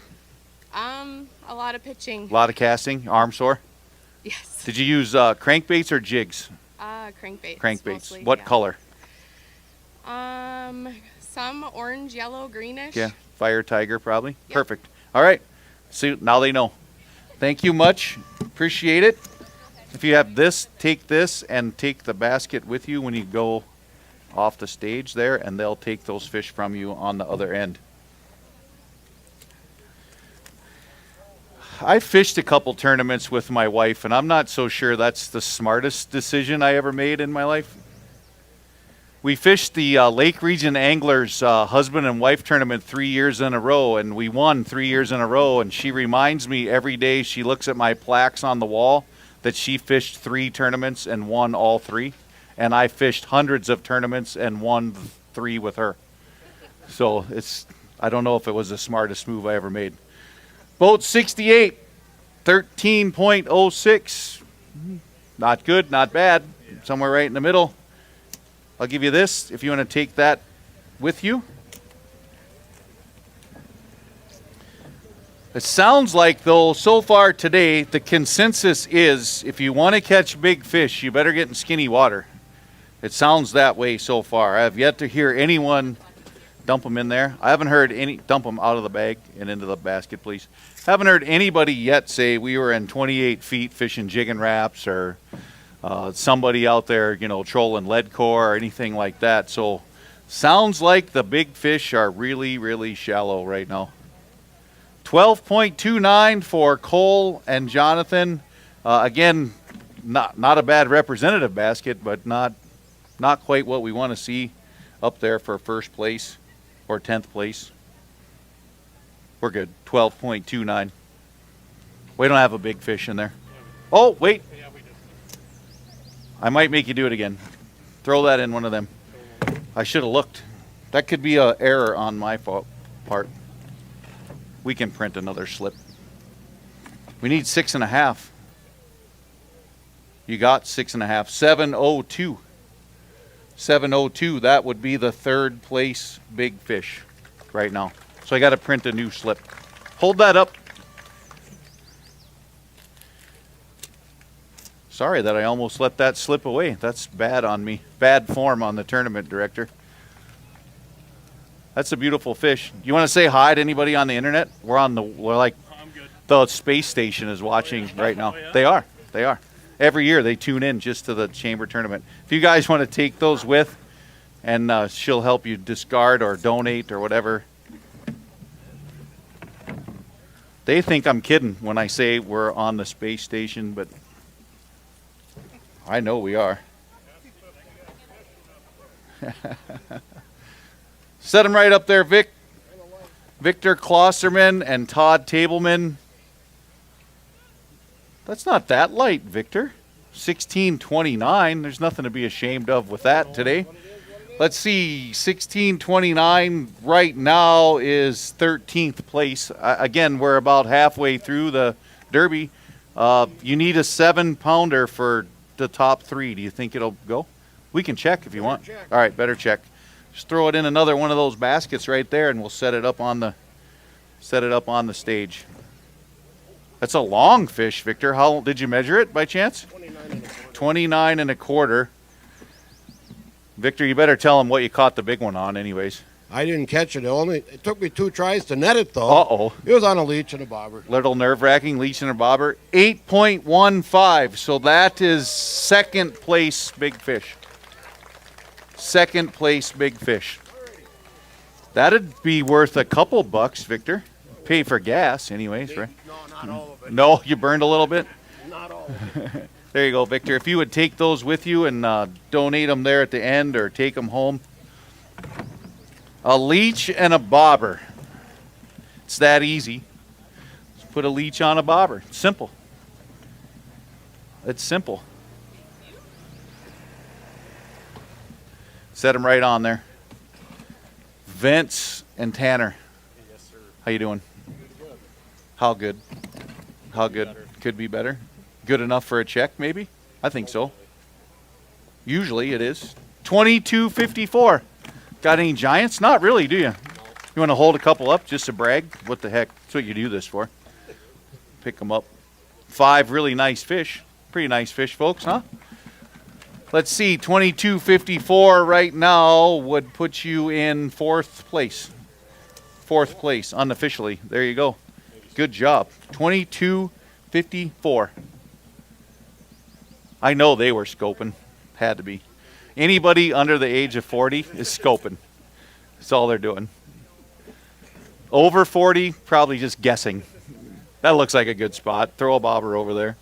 A lot of pitching. A lot of casting, arm sore? Yes. Did you use crankbaits or jigs? Crankbaits. Crankbaits. Mostly, What yeah. color? Some orange, yellow, greenish. Yeah, Fire Tiger probably. Yep. Perfect. All right. See, now they know. Thank you much. Appreciate it. If you have this, take this and take the basket with you when you go off the stage there, and they'll take those fish from you on the other end. I fished a couple tournaments with my wife, and I'm not so sure that's the smartest decision I ever made in my life. We fished the Lake Region Anglers husband and wife tournament 3 years in a row, and we won 3 years in a row. And she reminds me every day she looks at my plaques on the wall that she fished 3 tournaments and won all 3. And I fished hundreds of tournaments and won 3 with her. So I don't know if it was the smartest move I ever made. Boat 68, 13.06. Not good, not bad. Somewhere right in the middle. I'll give you this if you want to take that with you. It sounds like, though, so far today, the consensus is if you want to catch big fish, you better get in skinny water. It sounds that way so far. I have yet to hear anyone dump them in there. I haven't heard any dump them out of the bag and into the basket, please. Haven't heard anybody yet say we were in 28 feet fishing jigging wraps or somebody out there, trolling lead core or anything like that. So sounds like the big fish are really, really shallow right now. 12.29 for Cole and Jonathan. Again, not a bad representative basket, but not quite what we want to see up there for first place or 10th place. We're good. 12.29. We don't have a big fish in there. Oh, wait. I might make you do it again. Throw that in one of them. I should have looked. That could be an error on my part. We can print another slip. We need 6.5. You got 6.5. 702. 702. That would be the third place big fish right now. So I got to print a new slip. Hold that up. Sorry that I almost let that slip away. That's bad on me. Bad form on the tournament director. That's a beautiful fish. You want to say hi to anybody on the internet? We're like the space station is watching right now. They are. Every year they tune in just to the chamber tournament. If you guys want to take those with, and she'll help you discard or donate or whatever. They think I'm kidding when I say we're on the space station, but I know we are. Set them right up there, Vic. Victor Klosterman and Todd Tableman. That's not that light, Victor. 1629. There's nothing to be ashamed of with that today. Let's see. 1629 right now is 13th place. Again, we're about halfway through the Derby. You need a 7-pounder for the top 3. Do you think it'll go? We can check if you want. All right, better check. Just throw it in another one of those baskets right there, and we'll set it up on the stage. That's a long fish, Victor. How did you measure it by chance? 29 and a quarter. Victor, you better tell him what you caught the big one on, anyways. I didn't catch it. It took me 2 tries to net it, though. Uh-oh. It was on a leech and a bobber. Little nerve-wracking, leech and a bobber. 8.15, so that is second place big fish. Second place big fish. That'd be worth a couple bucks, Victor. Pay for gas, anyways, right? No, not all of it. No, you burned a little bit? Not all of it. There you go, Victor. If you would take those with you and donate them there at the end or take them home. A leech and a bobber. It's that easy. Just put a leech on a bobber. It's simple. It's simple. Set them right on there. Vince and Tanner. Yes, sir. How you doing? Good. How good? How good? Could be better. Good enough for a check, maybe? I think so. Usually it is. 22.54. Got any giants? Not really, do you? You want to hold a couple up just to brag? What the heck? That's what you do this for. Pick them up. 5 really nice fish. Pretty nice fish, folks, huh? Let's see. 22.54 right now would put you in 4th place. 4th place, unofficially. There you go. Good job. 22.54. I know they were scoping. Had to be. Anybody under the age of 40 is scoping. That's all they're doing. Over 40, probably just guessing. That looks like a good spot. Throw a bobber over there.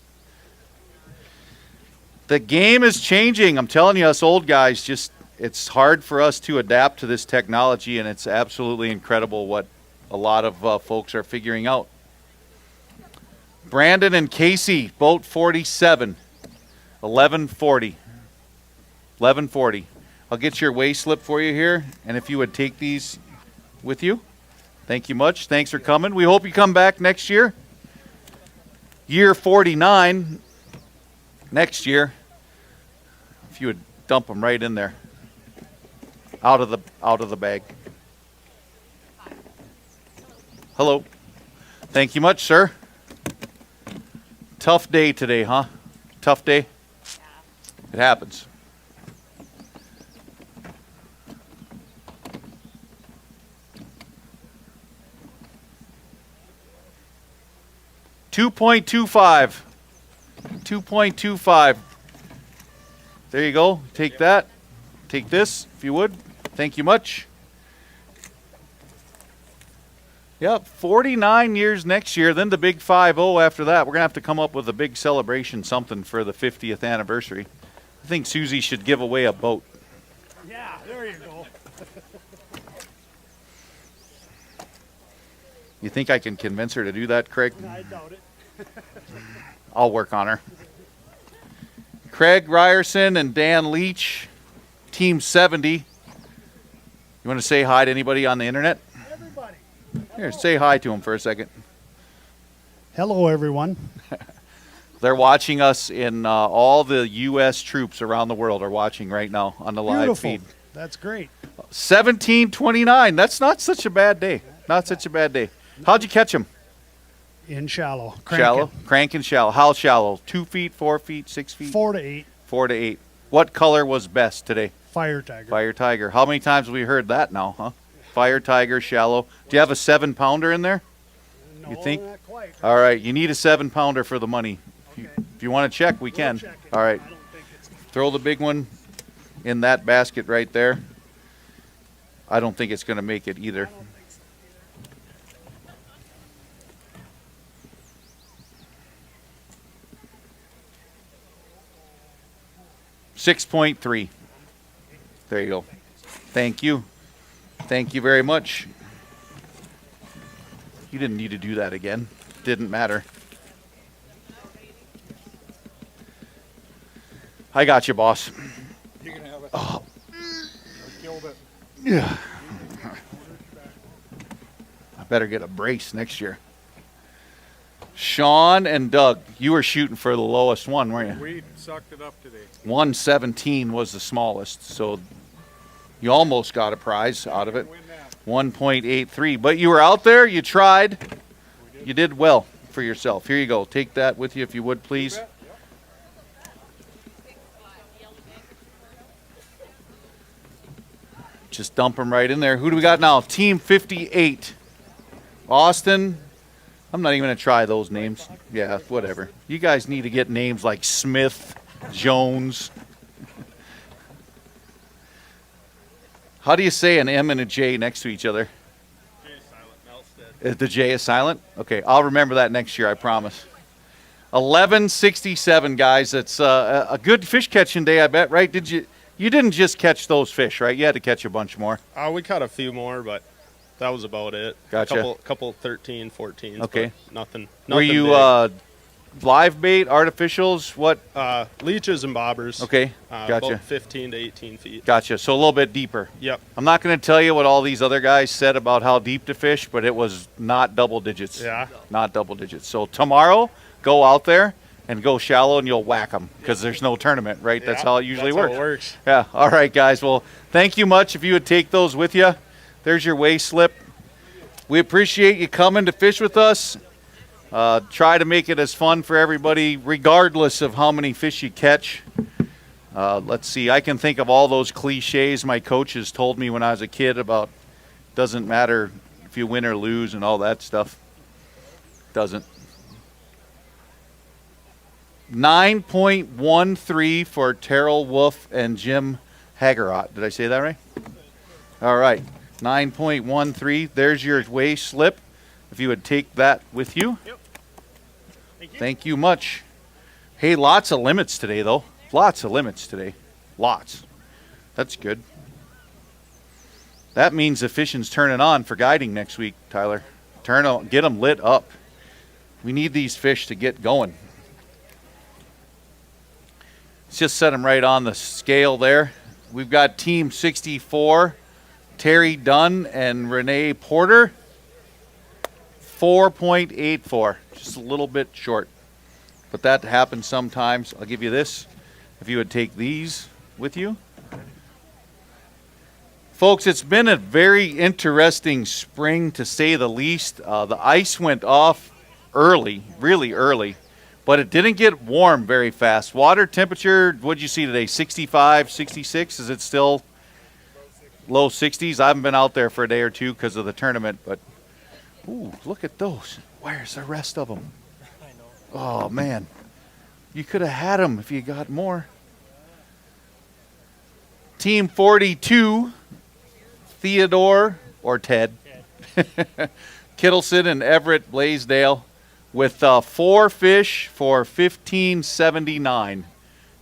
The game is changing. I'm telling you, us old guys, it's hard for us to adapt to this technology, and it's absolutely incredible what a lot of folks are figuring out. Brandon and Casey, boat 47, 1140. 1140. I'll get your weigh slip for you here, and if you would take these with you. Thank you much. Thanks for coming. We hope you come back next year. Year 49 next year. If you would dump them right in there. Out of the bag. Hello. Thank you much, sir. Tough day today, huh? Tough day? It happens. $2.25. 2.25. There you go. Take that. Take this, if you would. Thank you much. Yep, 49 years next year, then the big 5-0 after that. We're going to have to come up with a big celebration, something for the 50th anniversary. I think Susie should give away a boat. Yeah, there you go. You think I can convince her to do that, Craig? I doubt it. I'll work on her. Craig Ryerson and Dan Leach, Team 70. You want to say hi to anybody on the internet? Everybody. Here, say hi to them for a second. Hello, everyone. They're watching us in all the U.S. troops around the world are watching right now on the live Beautiful. feed. That's great. 17:29. That's not such a bad day. Not such a bad day. How'd you catch them? In shallow. Shallow? Cranking shallow. How shallow? 2 feet, 4 feet, 6 feet? 4 to 8. 4 to 8. What color was best today? Fire tiger. Fire tiger. How many times have we heard that now, huh? Fire tiger, shallow. Do you have a 7-pounder in there? No, You think? not quite. All right. You need a 7-pounder for the money. If you want to check, we can. All right. Throw the big one in that basket right there. I don't think it's going to make it either. $6.3. There you go. Thank you. Thank you very much. You didn't need to do that again. Didn't matter. I got you, boss. You can have it. Oh. I killed it. Yeah. I better get a brace next year. Sean and Doug, you were shooting for the lowest one, weren't you? We sucked it up today. 117 was the smallest, so You almost got a prize out of it. 1.83. But you were out there. You tried. You did well for yourself. Here you go. Take that with you if you would, please. Just dump them right in there. Who do we got now? Team 58. Austin. I'm not even going to try those names. Yeah, whatever. You guys need to get names like Smith, Jones. How do you say an M and a J next to each other? J is silent. The J is silent? Okay, I'll remember that next year, I promise. 11:67, guys. It's a good fish catching day, I bet, right? You didn't just catch those fish, right? You had to catch a bunch more. We caught a few more, but that was about it. Gotcha. Couple 13, 14. Okay. Nothing Were you big. live bait, artificials? What? Leeches and bobbers. Okay, gotcha. About 15 to 18 feet. Gotcha. So a little bit deeper. Yep. I'm not going to tell you what all these other guys said about how deep to fish, but it was not double digits. Yeah. Not double digits. So tomorrow, go out there and go shallow and you'll whack them because there's no tournament, right? That's how it usually works. How it works. Yeah. All right, guys. Well, thank you much. If you would take those with you, there's your weigh slip. We appreciate you coming to fish with us. Try to make it as fun for everybody, regardless of how many fish you catch. Let's see. I can think of all those cliches my coaches told me when I was a kid about doesn't matter if you win or lose and all that stuff. Doesn't. 9.13 for Terrell Wolf and Jim Hagerot. Did I say that right? All right. 9.13. There's your weigh slip. If you would take that with you. Yep. Thank you much. Hey, lots of limits today, though. Lots of limits today. Lots. That's good. That means the fishing's turning on for guiding next week, Tyler. Get them lit up. We need these fish to get going. Let's just set them right on the scale there. We've got Team 64, Terry Dunn and Renee Porter. 4.84, just a little bit short. But that happens sometimes. I'll give you this. If you would take these with you. Folks, it's been a very interesting spring, to say the least. The ice went off early, really early. But it didn't get warm very fast. Water temperature, what'd you see today? 65, 66? Is it still low 60s? I haven't been out there for a day or two because of the tournament. But, ooh, look at those. Where's the rest of them? Oh, man. You could have had them if you got more. Team 42, Theodore, or Ted. Kittleson and Everett Blaisdell. With 4 fish for $15.79.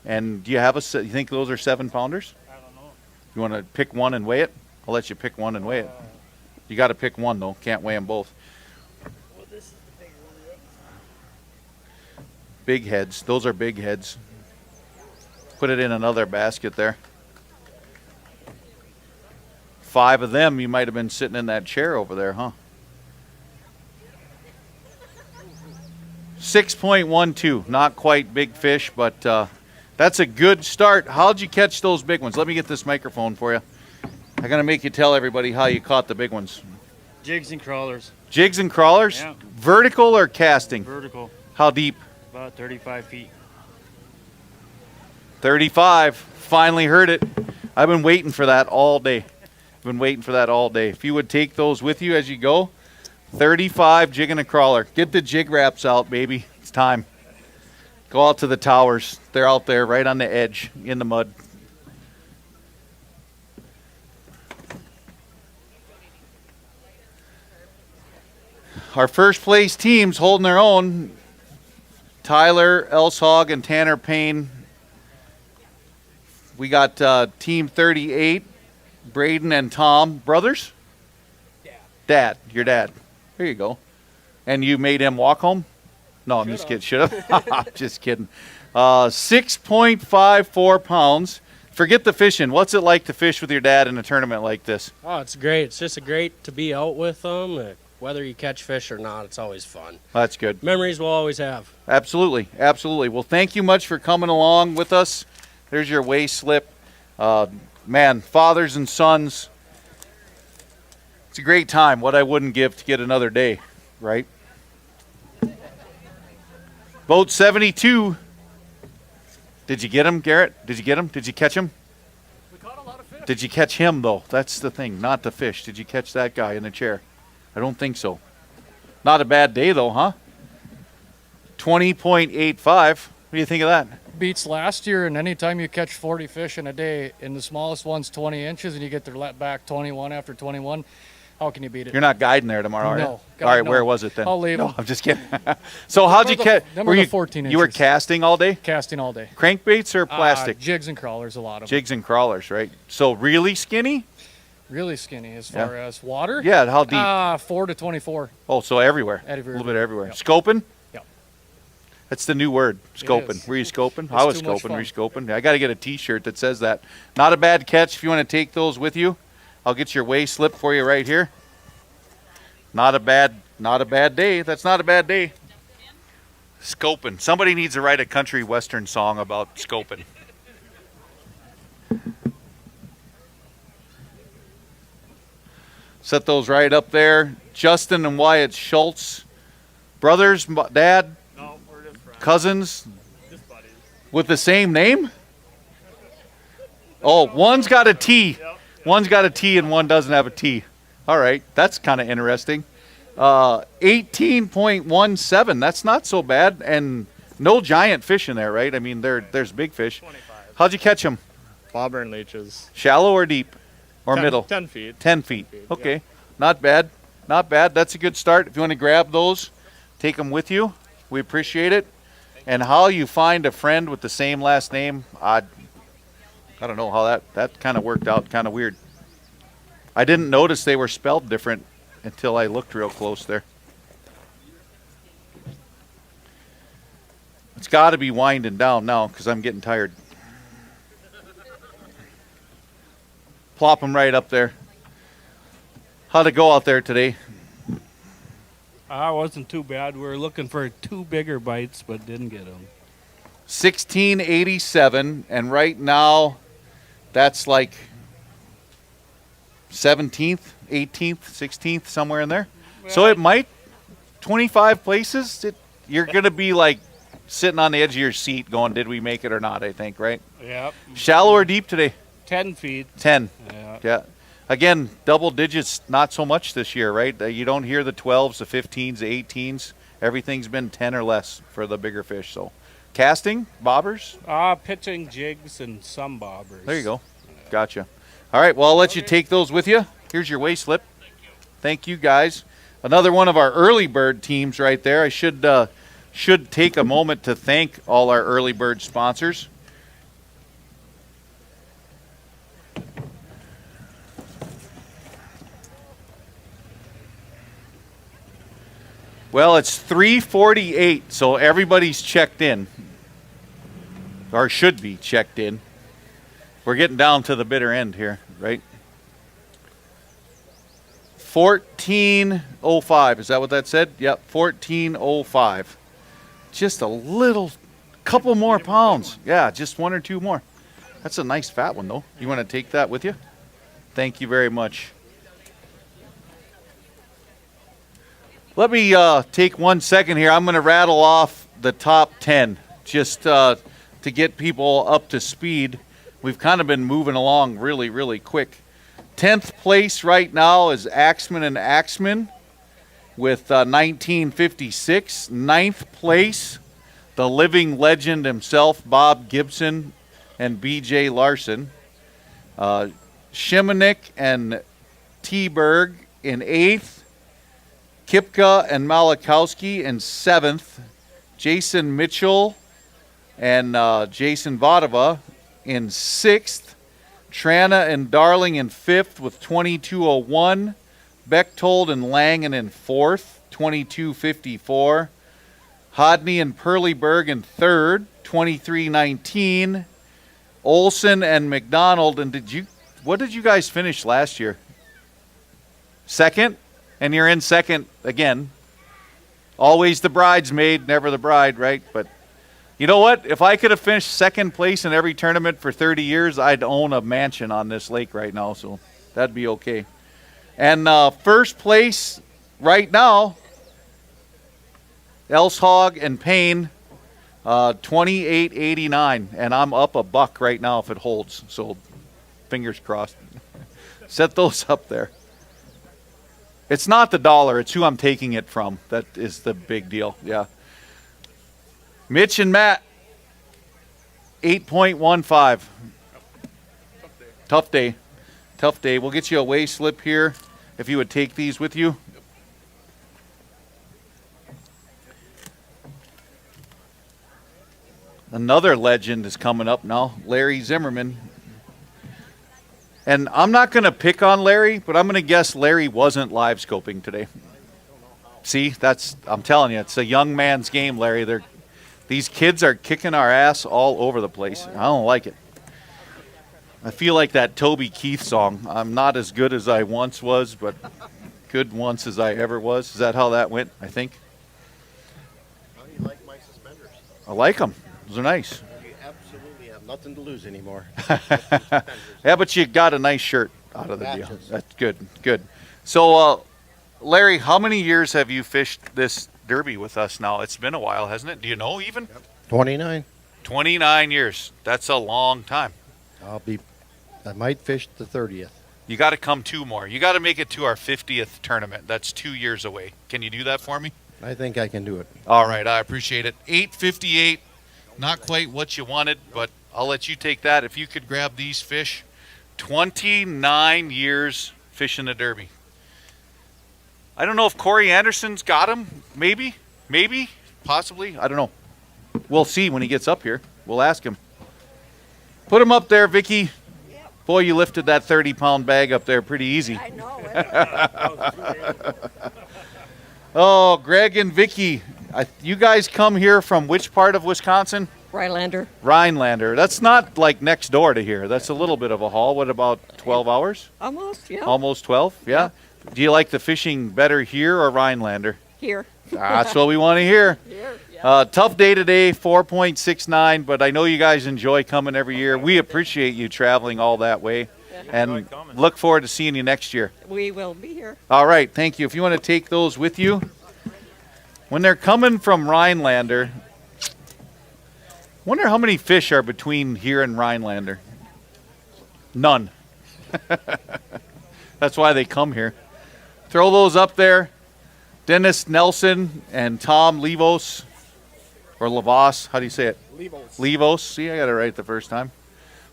And do you have you think those are 7-pounders? I don't know. You want to pick one and weigh it? I'll let you pick one and weigh it. You got to pick one, though. Can't weigh them both. Well, this is the big one. Big heads. Those are big heads. Put it in another basket there. 5 of them, you might have been sitting in that chair over there, huh? 6.12, not quite big fish, but that's a good start. How'd you catch those big ones? Let me get this microphone for you. I'm going to make you tell everybody how you caught the big ones. Jigs and crawlers. Jigs and crawlers? Yeah. Vertical or casting? Vertical. How deep? About 35 feet. 35. Finally heard it. I've been waiting for that all day. If you would take those with you as you go. 35 jig and a crawler. Get the jig wraps out, baby. It's time. Go out to the towers. They're out there right on the edge in the mud. Our first place teams holding their own. Tyler Elshog and Tanner Payne. We got Team 38, Braden and Tom. Brothers? Dad. Your dad. There you go. And you made him walk home? No, I'm just kidding. Should have? Just kidding. 6.54 pounds. Forget the fishing. What's it like to fish with your dad in a tournament like this? Oh, it's great. It's just great to be out with them. Whether you catch fish or not, it's always fun. That's good. Memories we'll always have. Absolutely. Absolutely. Well, thank you much for coming along with us. There's your weigh slip. man, fathers and sons, it's a great time. What I wouldn't give to get another day, right? Boat 72. Did you get him, Garrett? Did you get him? Did you catch him? We caught a lot of fish. Did you catch him, though? That's the thing, not the fish. Did you catch that guy in the chair? I don't think so. Not a bad day, though, huh? 20.85. What do you think of that? Beats last year, and anytime you catch 40 fish in a day, and the smallest one's 20 inches, and you get their let back 21 after 21, how can you beat it? You're not guiding there tomorrow, are you? No. All right, no. where was it then? I'll leave No, them. I'm just kidding. So how'd you catch? Them are the 14 You were inches. casting all day? Casting all day. Crankbaits or plastic? Jigs and crawlers, a lot of them. Jigs and crawlers, right? So really skinny? Really skinny as Yeah. far as water. Yeah, how deep? 4 to 24. Oh, so everywhere. Everywhere. A little bit everywhere. Yep. Scoping? Yep. That's the new word, It scoping. is. Were you scoping? It's I was too much scoping. Were you fun. scoping? I got to get a T-shirt that says that. Not a bad catch. If you want to take those with you, I'll get your weigh slip for you right here. Not a bad day. That's not a bad day. Scoping. Somebody needs to write a country western song about scoping. Set those right up there. Justin and Wyatt Schultz, brothers, dad, No, we're just friends. cousins, Just buddies. with the same name? Oh, one's got a T. One's got a T and one doesn't have a T. All right, that's kind of interesting. 18.17. That's not so bad, and no giant fish in there, right? I mean, there's big fish. 25. How'd you catch them? Bobber and leeches. Shallow or deep? Or 10 middle? 10 feet. 10 feet. 10 feet, Okay. yeah. Not bad. Not bad. That's a good start. If you want to grab those, take them with you. We appreciate it. And how you find a friend with the same last name, I don't know how that kind of worked out kind of weird. I didn't notice they were spelled different until I looked real close there. It's got to be winding down now because I'm getting tired. Plop them right up there. How'd it go out there today? Wasn't too bad. We were looking for 2 bigger bites, but didn't get them. 1687, and right now that's like 17th, 18th, 16th, somewhere in there. So it might 25 places. You're gonna be like sitting on the edge of your seat, going, "Did we make it or not?" I think, right? Yep. Shallow or deep today? 10 feet. 10. Yeah. Yeah. Again, double digits, not so much this year, right? You don't hear the 12s, the 15s, the 18s. Everything's been 10 or less for the bigger fish. So, casting, bobbers. Pitching jigs and some bobbers. There you go. Gotcha. All right. Well, I'll let you take those with you. Here's your weigh slip. Thank you, guys. Another one of our early bird teams right there. I should take a moment to thank all our early bird sponsors. Well, it's 3:48, so everybody's checked in, or should be checked in. We're getting down to the bitter end here, right? 14:05. Is that what that said? Yep, 14:05. Just a little, couple more pounds. Yeah, just 1 or 2 more. That's a nice fat one, though. You want to take that with you? Thank you very much. Let me take 1 second here. I'm going to rattle off the top 10 just to get people up to speed. We've kind of been moving along really, really quick. 10th place right now is Axman and Axman with 1956. 9th place, the living legend himself, Bob Gibson and B.J. Larson. Shimonik and T-Berg in 8th. Kipka and Malakowski in 7th. Jason Mitchell and Jason Vodova in 6th. Trana and Darling in 5th with 22:01. Bechtold and Langen in 4th, 22:54. Hodney and Perleyberg in 3rd, 23:19. Olson and McDonald, and what did you guys finish last year? 2nd? And you're in 2nd again. Always the bridesmaid, never the bride, right? But You know what? If I could have finished second place in every tournament for 30 years, I'd own a mansion on this lake right now, so that'd be okay. And first place right now, Elsehog and Payne, 28.89, and I'm up a buck right now if it holds. So fingers crossed. Set those up there. It's not the dollar; it's who I'm taking it from. That is the big deal. Yeah. Mitch and Matt, 8.15. Tough day. Tough day. We'll get you a weigh slip here if you would take these with you. Another legend is coming up now, Larry Zimmerman. And I'm not going to pick on Larry, but I'm going to guess Larry wasn't live scoping today. See, I'm telling you, it's a young man's game, Larry. These kids are kicking our ass all over the place. I don't like it. I feel like that Toby Keith song. I'm not as good as I once was, but good once as I ever was. Is that how that went, I think? How do you like my suspenders? I like them. Those are nice. You absolutely have nothing to lose anymore. Yeah, but you got a nice shirt out of the deal. That's good. Good. So, Larry, how many years have you fished this derby with us now? It's been a while, hasn't it? Do you know even? 29. 29 years. That's a long time. I might fish the 30th. You got to come 2 more. You got to make it to our 50th tournament. That's 2 years away. Can you do that for me? I think I can do it. All right, I appreciate it. 8:58. Not quite what you wanted, but I'll let you take that. If you could grab these fish, 29 years fishing the derby. I don't know if Corey Anderson's got him. Maybe, possibly. I don't know. We'll see when he gets up here. We'll ask him. Put him up there, Vicky. Boy, you lifted that 30-pound bag up there pretty easy. I know. Oh, Greg and Vicky. You guys come here from which part of Wisconsin? Rhinelander. Rhinelander. That's not like next door to here. That's a little bit of a haul. What, about 12 hours? Almost, yeah. Almost 12, yeah. Do you like the fishing better here or Rhinelander? Here. That's what we want to hear. Tough day today, 4.69, but I know you guys enjoy coming every year. We appreciate you traveling all that way, and look forward to seeing you next year. We will be here. All right, thank you. If you want to take those with you. When they're coming from Rhinelander, wonder how many fish are between here and Rhinelander. None. That's why they come here. Throw those up there. Dennis Nelson and Tom Levos, or Levos, how do you say it? Levos. See, I got it right the first time.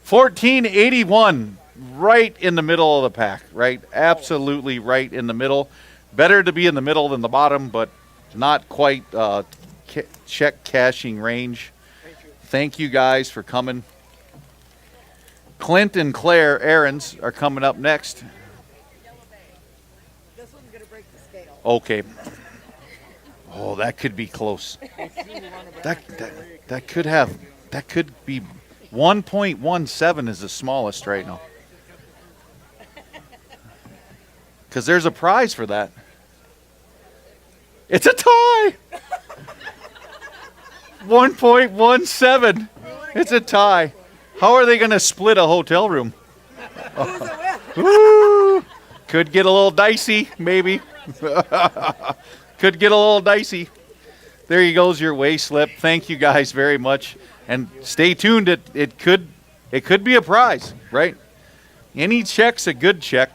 1481, right in the middle of the pack, right? Absolutely right in the middle. Better to be in the middle than the bottom, but not quite check cashing range. Thank you guys for coming. Clint and Claire Aarons are coming up next. This one's going to break the scale. Okay. Oh, that could be close. That could be 1.17 is the smallest right now. Because there's a prize for that. It's a tie. 1.17. It's a tie. How are they going to split a hotel room? Ooh, could get a little dicey, maybe. Could get a little dicey. There you goes your weigh slip. Thank you guys very much, and stay tuned. It could be a prize, right? Any check's a good check.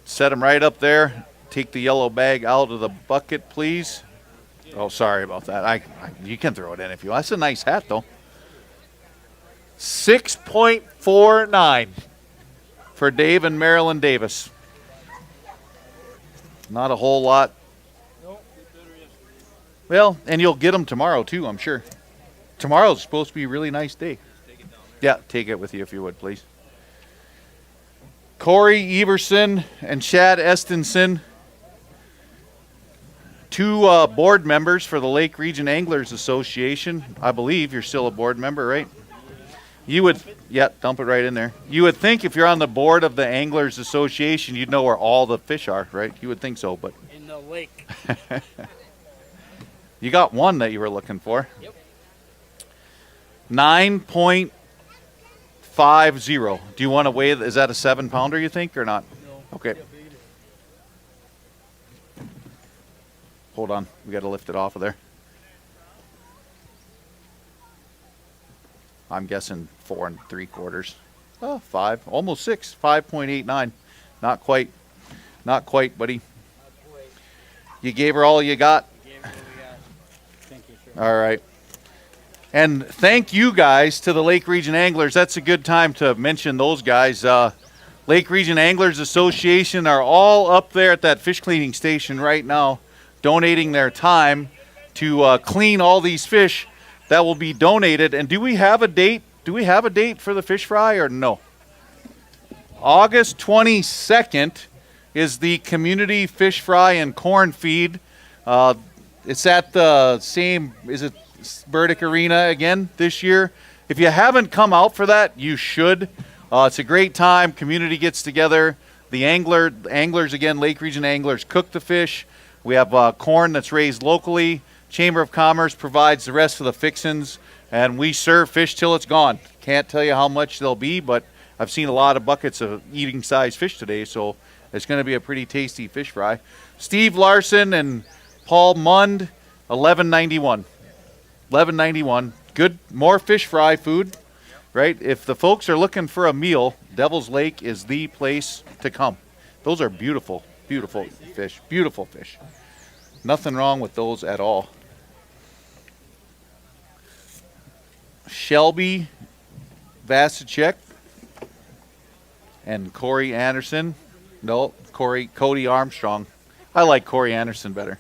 Set them right up there. Take the yellow bag out of the bucket, please. Oh, sorry about that. You can throw it in if you want. That's a nice hat, though. 6.49 for Dave and Marilyn Davis. Not a whole lot. Well, and you'll get them tomorrow, too, I'm sure. Tomorrow's supposed to be a really nice day. Yeah, take it with you if you would, please. Corey Everson and Chad Estenson, 2 board members for the Lake Region Anglers Association. I believe you're still a board member, right? You would, yeah, dump it right in there. You would think if you're on the board of the Anglers Association, you'd know where all the fish are, right? You would think so, but In the lake. you got one that you were looking for. Yep. 9.50. Do you want to weigh? Is that a 7-pounder? You think or not? No. Okay. Hold on. We got to lift it off of there. I'm guessing 4 3/4. Oh, 5, almost 6. 5.89. Not quite. Not quite, buddy. You gave her all you got. Thank you, sir. All right. And thank you guys to the Lake Region Anglers. That's a good time to mention those guys. Lake Region Anglers Association are all up there at that fish cleaning station right now, donating their time to clean all these fish that will be donated. And do we have a date? Do we have a date for the fish fry or no? August 22nd is the community fish fry and corn feed. It's at the same, is it Burdick Arena again this year? If you haven't come out for that, you should. It's a great time. Community gets together. The anglers again, Lake Region Anglers cook the fish. We have corn that's raised locally. Chamber of Commerce provides the rest of the fixins, and we serve fish till it's gone. Can't tell you how much there'll be, but I've seen a lot of buckets of eating size fish today, so it's going to be a pretty tasty fish fry. Steve Larson and Paul Mund, $11.91. $11.91. Good, more fish fry food, right? If the folks are looking for a meal, Devil's Lake is the place to come. Those are beautiful, beautiful fish. Beautiful fish. Nothing wrong with those at all. Shelby Vasicek and Corey Anderson. No, Cody Armstrong. I like Corey Anderson better.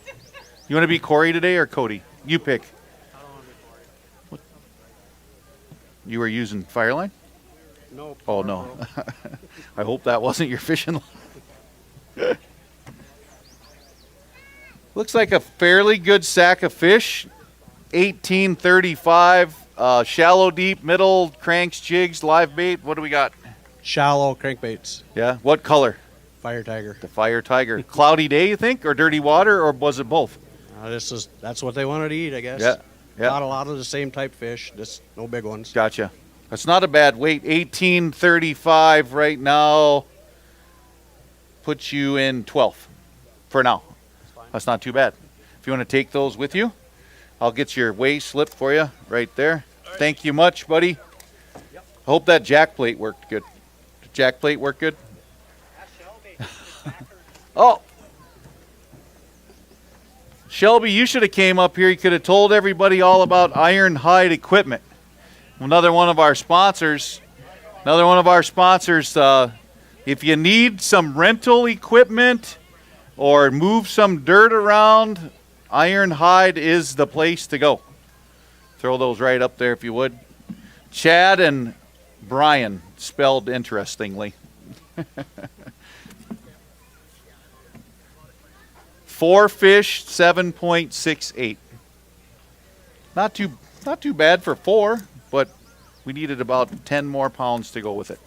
You want to be Corey today or Cody? You pick. What? You were using Fireline? No. Oh, no. I hope that wasn't your fishing line. Looks like a fairly good sack of fish. 1835. Shallow, deep, middle, cranks, jigs, live bait. What do we got? Shallow crankbaits. Yeah. What color? Fire tiger. The Fire Tiger. Cloudy day, you think, or dirty water, or was it both? That's what they wanted to eat, I guess. Yeah. Yeah. Caught a lot of the same type fish, just no big ones. Gotcha. That's not a bad weight. 1835 right now. Puts you in 12th for now. That's not too bad. If you want to take those with you, I'll get your weigh slip for you right there. Thank you much, buddy. I hope that jack plate worked good. Did jack plate work good? Oh. Shelby, you should have came up here. You could have told everybody all about Iron Hide Equipment. Another one of our sponsors. If you need some rental equipment or move some dirt around, Iron Hide is the place to go. Throw those right up there if you would. Chad and Brian, spelled interestingly. 4 fish, 7.68. Not too bad for 4, but we needed about 10 more pounds to go with it.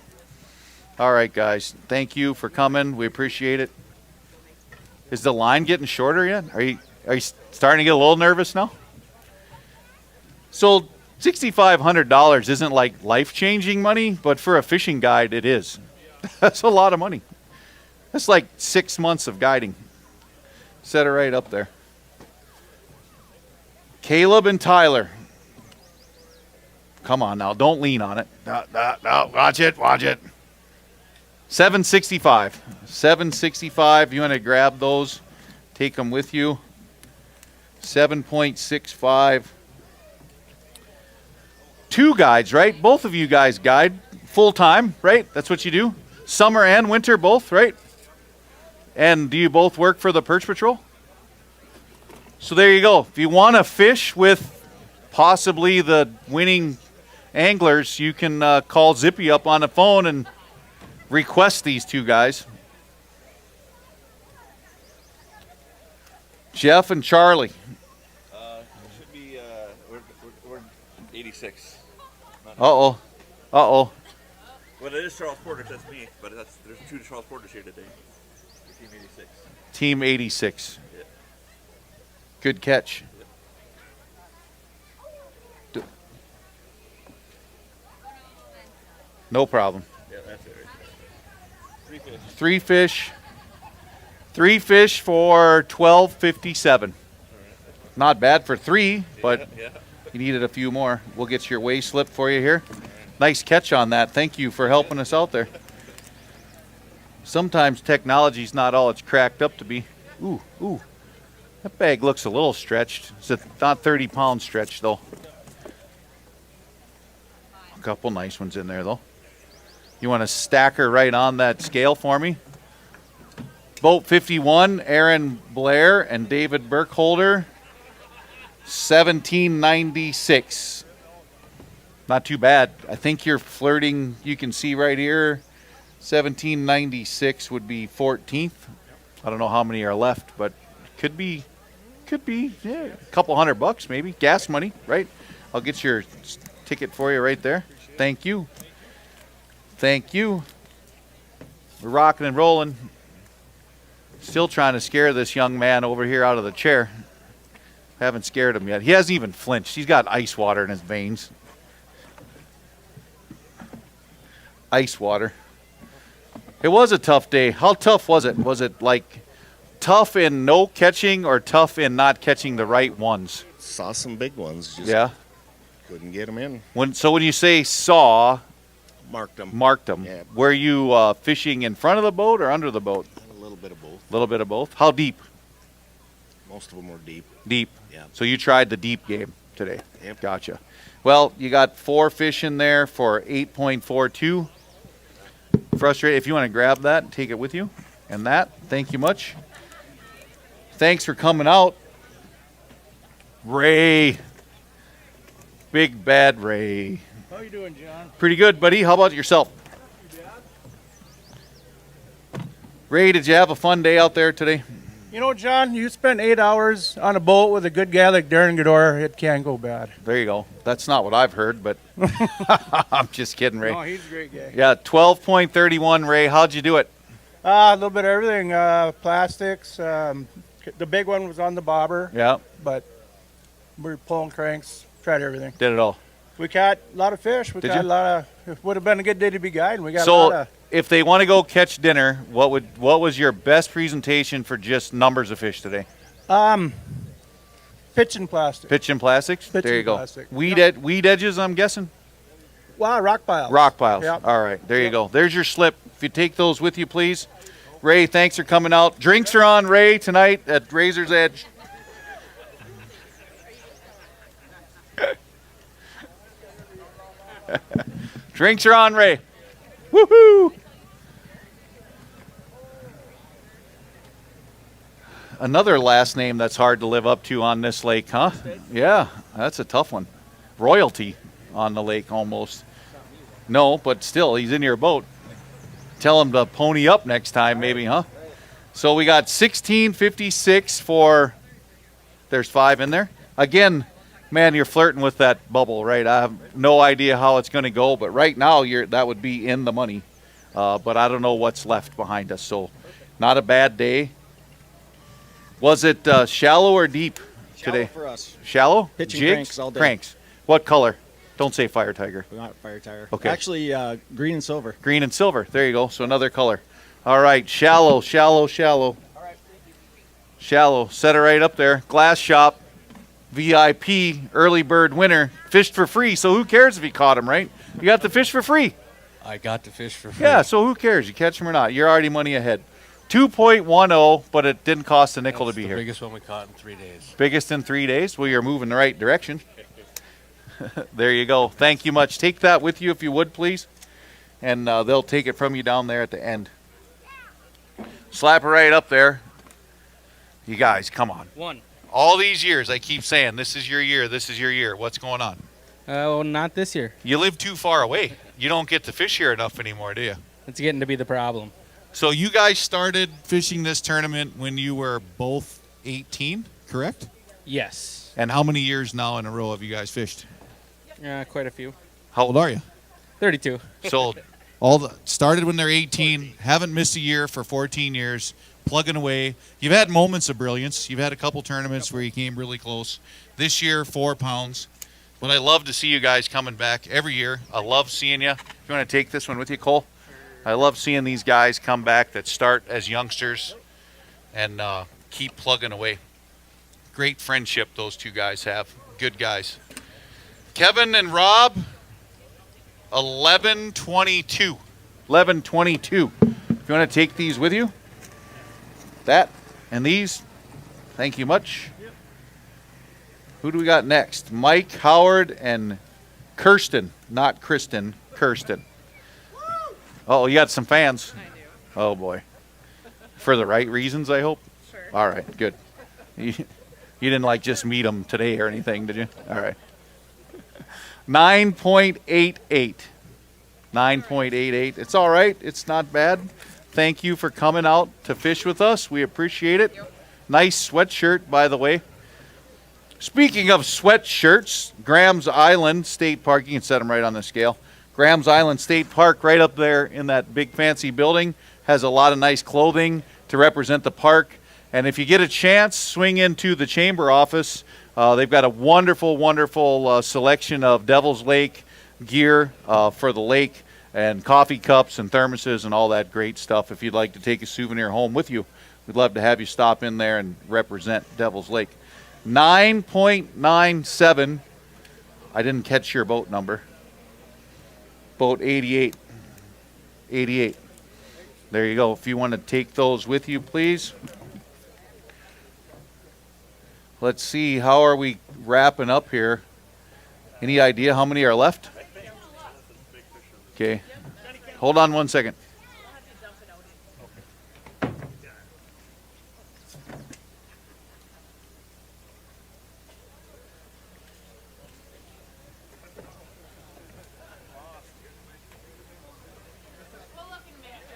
All right, guys. Thank you for coming. We appreciate it. Is the line getting shorter yet? Are you starting to get a little nervous now? So $6,500 isn't like life-changing money, but for a fishing guide, it is. That's a lot of money. That's like 6 months of guiding. Set it right up there. Caleb and Tyler. Come on now, don't lean on it. No, watch it. 765. 765. You want to grab those, take them with you. 7.65. 2 guides, right? Both of you guys guide full time, right? That's what you do. Summer and winter both, right? And do you both work for the Perch Patrol? So there you go. If you want to fish with possibly the winning anglers, you can call Zippy up on the phone and request these 2 guys. Jeff and Charlie. Should be, we're 86. Uh-oh. Uh-oh. Well, it is Charles Porter. That's me. But there's 2 Charles Porters here today. Team 86. Team 86. Yeah. Good catch. No problem. Yeah, that's it. Right there. 3 fish. 3 fish for $12.57. Not bad for 3, but Yeah. you needed a few more. We'll get your weigh slip for you here. Nice catch on that. Thank you for helping us out there. Sometimes technology's not all it's cracked up to be. Ooh, ooh. That bag looks a little stretched. It's not 30-pound stretch, though. A couple nice ones in there, though. You want to stack her right on that scale for me? Boat 51, Aaron Blair and David Burkholder, 1796. Not too bad. I think you're flirting. You can see right here, 1796 would be 14th. I don't know how many are left, but could be yeah, a couple $100 maybe. Gas money, right? I'll get your ticket for you right there. Thank you. Thank you. We're rocking and rolling. Still trying to scare this young man over here out of the chair. Haven't scared him yet. He hasn't even flinched. He's got ice water in his veins. Ice water. It was a tough day. How tough was it? Was it like tough in no catching or tough in not catching the right ones? Saw some big ones. Just Yeah. couldn't get them in. When you say saw, Marked them. marked them. Yeah. Were you fishing in front of the boat or under the boat? A little bit of both. A little bit of both. How deep? Most of them were deep. Deep. Yeah. So you tried the deep game today. Yep. Gotcha. Well, you got 4 fish in there for 8.42. Frustrated. If you want to grab that and take it with you. And that, thank you much. Thanks for coming out. Ray. Big bad Ray. How you doing, John? Pretty good, buddy. How about yourself? Ray, did you have a fun day out there today? You know, John, you spent 8 hours on a boat with a good guy like Darren Goodor. It can't go bad. There you go. That's not what I've heard, but I'm just kidding, Ray. No, he's a great guy. Yeah, 12.31, Ray. How'd you do it? A little bit of everything. Plastics. The big one was on the bobber. Yeah. But we were pulling cranks. Tried everything. Did it all. We caught a lot of fish. We Did caught you? a lot of. It would have been a good day to be guiding. We got a So, lot of. if they want to go catch dinner, what was your best presentation for just numbers of fish today? Pitch and plastic. Pitch and plastics? Pitch There you and go. plastic. Weed edges, I'm guessing? Wow, rock piles. Rock piles. Yep. All right, there you go. There's your slip. If you take those with you, please. Ray, thanks for coming out. Drinks are on, Ray, tonight at Razor's Edge. Drinks are on, Ray. Woohoo! Another last name that's hard to live up to on this lake, huh? Yeah, that's a tough one. Royalty on the lake almost. No, but still, he's in your boat. Tell him to pony up next time, maybe, huh? So we got 16.56 for. There's 5 in there. Again, man, you're flirting with that bubble, right? I have no idea how it's going to go, but right now that would be in the money. But I don't know what's left behind us. So, not a bad day. Was it shallow or deep today? For us. Shallow? Pitching Jigs? cranks all day. Cranks. What color? Don't say fire tiger. We're not fire tire. Okay. Actually, green and silver. Green and silver. There you go. So another color. All right. Shallow, shallow, shallow. Shallow. Set it right up there. Glass shop. VIP. Early bird winner. Fished for free. So who cares if you caught him, right? You got the fish for free. I got the fish for free. Yeah, so who cares? You catch them or not. You're already money ahead. 2.10, but it didn't cost a nickel to be the here. biggest one we caught in 3 days. Biggest in 3 days? Well, you're moving the right direction. There you go. Thank you much. Take that with you if you would, please. And they'll take it from you down there at the end. Slap it right up there. You guys, come on. One. All these years, I keep saying, this is your year, this is your year. What's going on? Well, not this year. You live too far away. You don't get to fish here enough anymore, do you? It's getting to be the problem. So you guys started fishing this tournament when you were both 18, correct? Yes. And how many years now in a row have you guys fished? Quite a few. How old are you? 32. Sold. Started when they're 18, haven't missed a year for 14 years, plugging away. You've had moments of brilliance. You've had a couple tournaments where you came really close. This year, 4 pounds. But I love to see you guys coming back every year. I love seeing you. If you want to take this one with you, Cole? I love seeing these guys come back that start as youngsters and keep plugging away. Great friendship those two guys have. Good guys. Kevin and Rob, 11:22. 11:22. If you want to take these with you, that and these, thank you much. Who do we got next? Mike, Howard, and Kirsten. Not Kristen, Kirsten. Oh, you got some fans. I do. Oh, boy. For the right reasons, I hope? Sure. All right, good. You didn't, like, just meet them today or anything, did you? All right. 9.88. 9.88. It's all right. It's not bad. Thank you for coming out to fish with us. We appreciate it. Nice sweatshirt, by the way. Speaking of sweatshirts, Graham's Island State Park, you can set them right on the scale. Graham's Island State Park, right up there in that big fancy building, has a lot of nice clothing to represent the park. And if you get a chance, swing into the chamber office. They've got a wonderful, wonderful selection of Devil's Lake gear for the lake, and coffee cups and thermoses and all that great stuff. If you'd like to take a souvenir home with you, we'd love to have you stop in there and represent Devil's Lake. 9.97. I didn't catch your boat number. Boat 88. 88. There you go. If you want to take those with you, please. Let's see. How are we wrapping up here? Any idea how many are left? Okay. Hold on 1 second.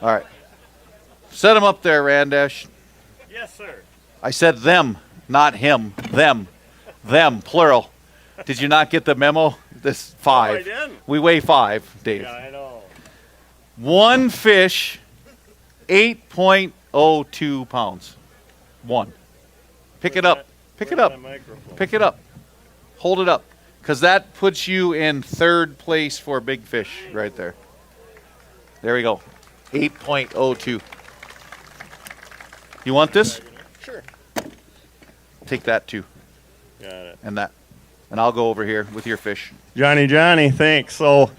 All right. Set them up there, Randash. Yes, sir. I said them, not him. Them. Them, plural. Did you not get the memo? This 5. No, I didn't. We weigh 5, Dave. Yeah, I know. One fish, 8.02 pounds. One. Pick it up. Pick it up. Pick it up. Hold it up. Because that puts you in 3rd place for big fish right there. There we go. 8.02. You want this? Sure. Take that too. Got it. And that. And I'll go over here with your fish. Johnny, thanks. So,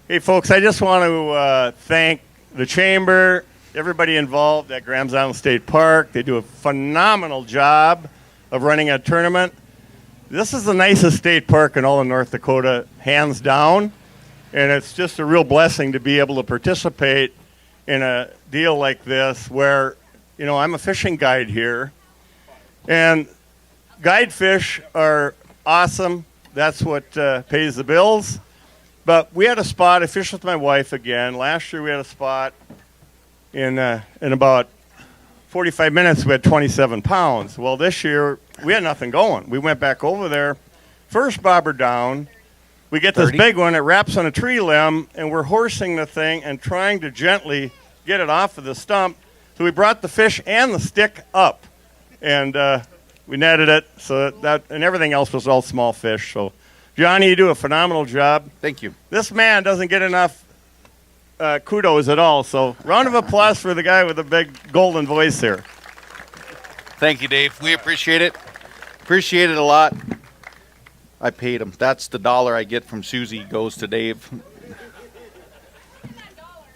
hey, folks, I just want to thank the chamber, everybody involved at Graham's Island State Park. They do a phenomenal job of running a tournament. This is the nicest state park in all of North Dakota, hands down. And it's just a real blessing to be able to participate in a deal like this where, you know, I'm a fishing guide here. And guide fish are awesome. That's what pays the bills. But we had a spot. I fished with my wife again. Last year we had a spot in about 45 minutes. We had 27 pounds. Well, this year we had nothing going. We went back over there. First bobber down. We get 30. This big one. It wraps on a tree limb, and we're horsing the thing and trying to gently get it off of the stump. So we brought the fish and the stick up, and we netted it. So that and everything else was all small fish. So, Johnny, you do a phenomenal job. Thank you. This man doesn't get enough kudos at all. So, round of applause for the guy with the big golden voice here. Thank you, Dave. We appreciate it. Appreciate it a lot. I paid him. That's the $1 I get from Susie goes to Dave.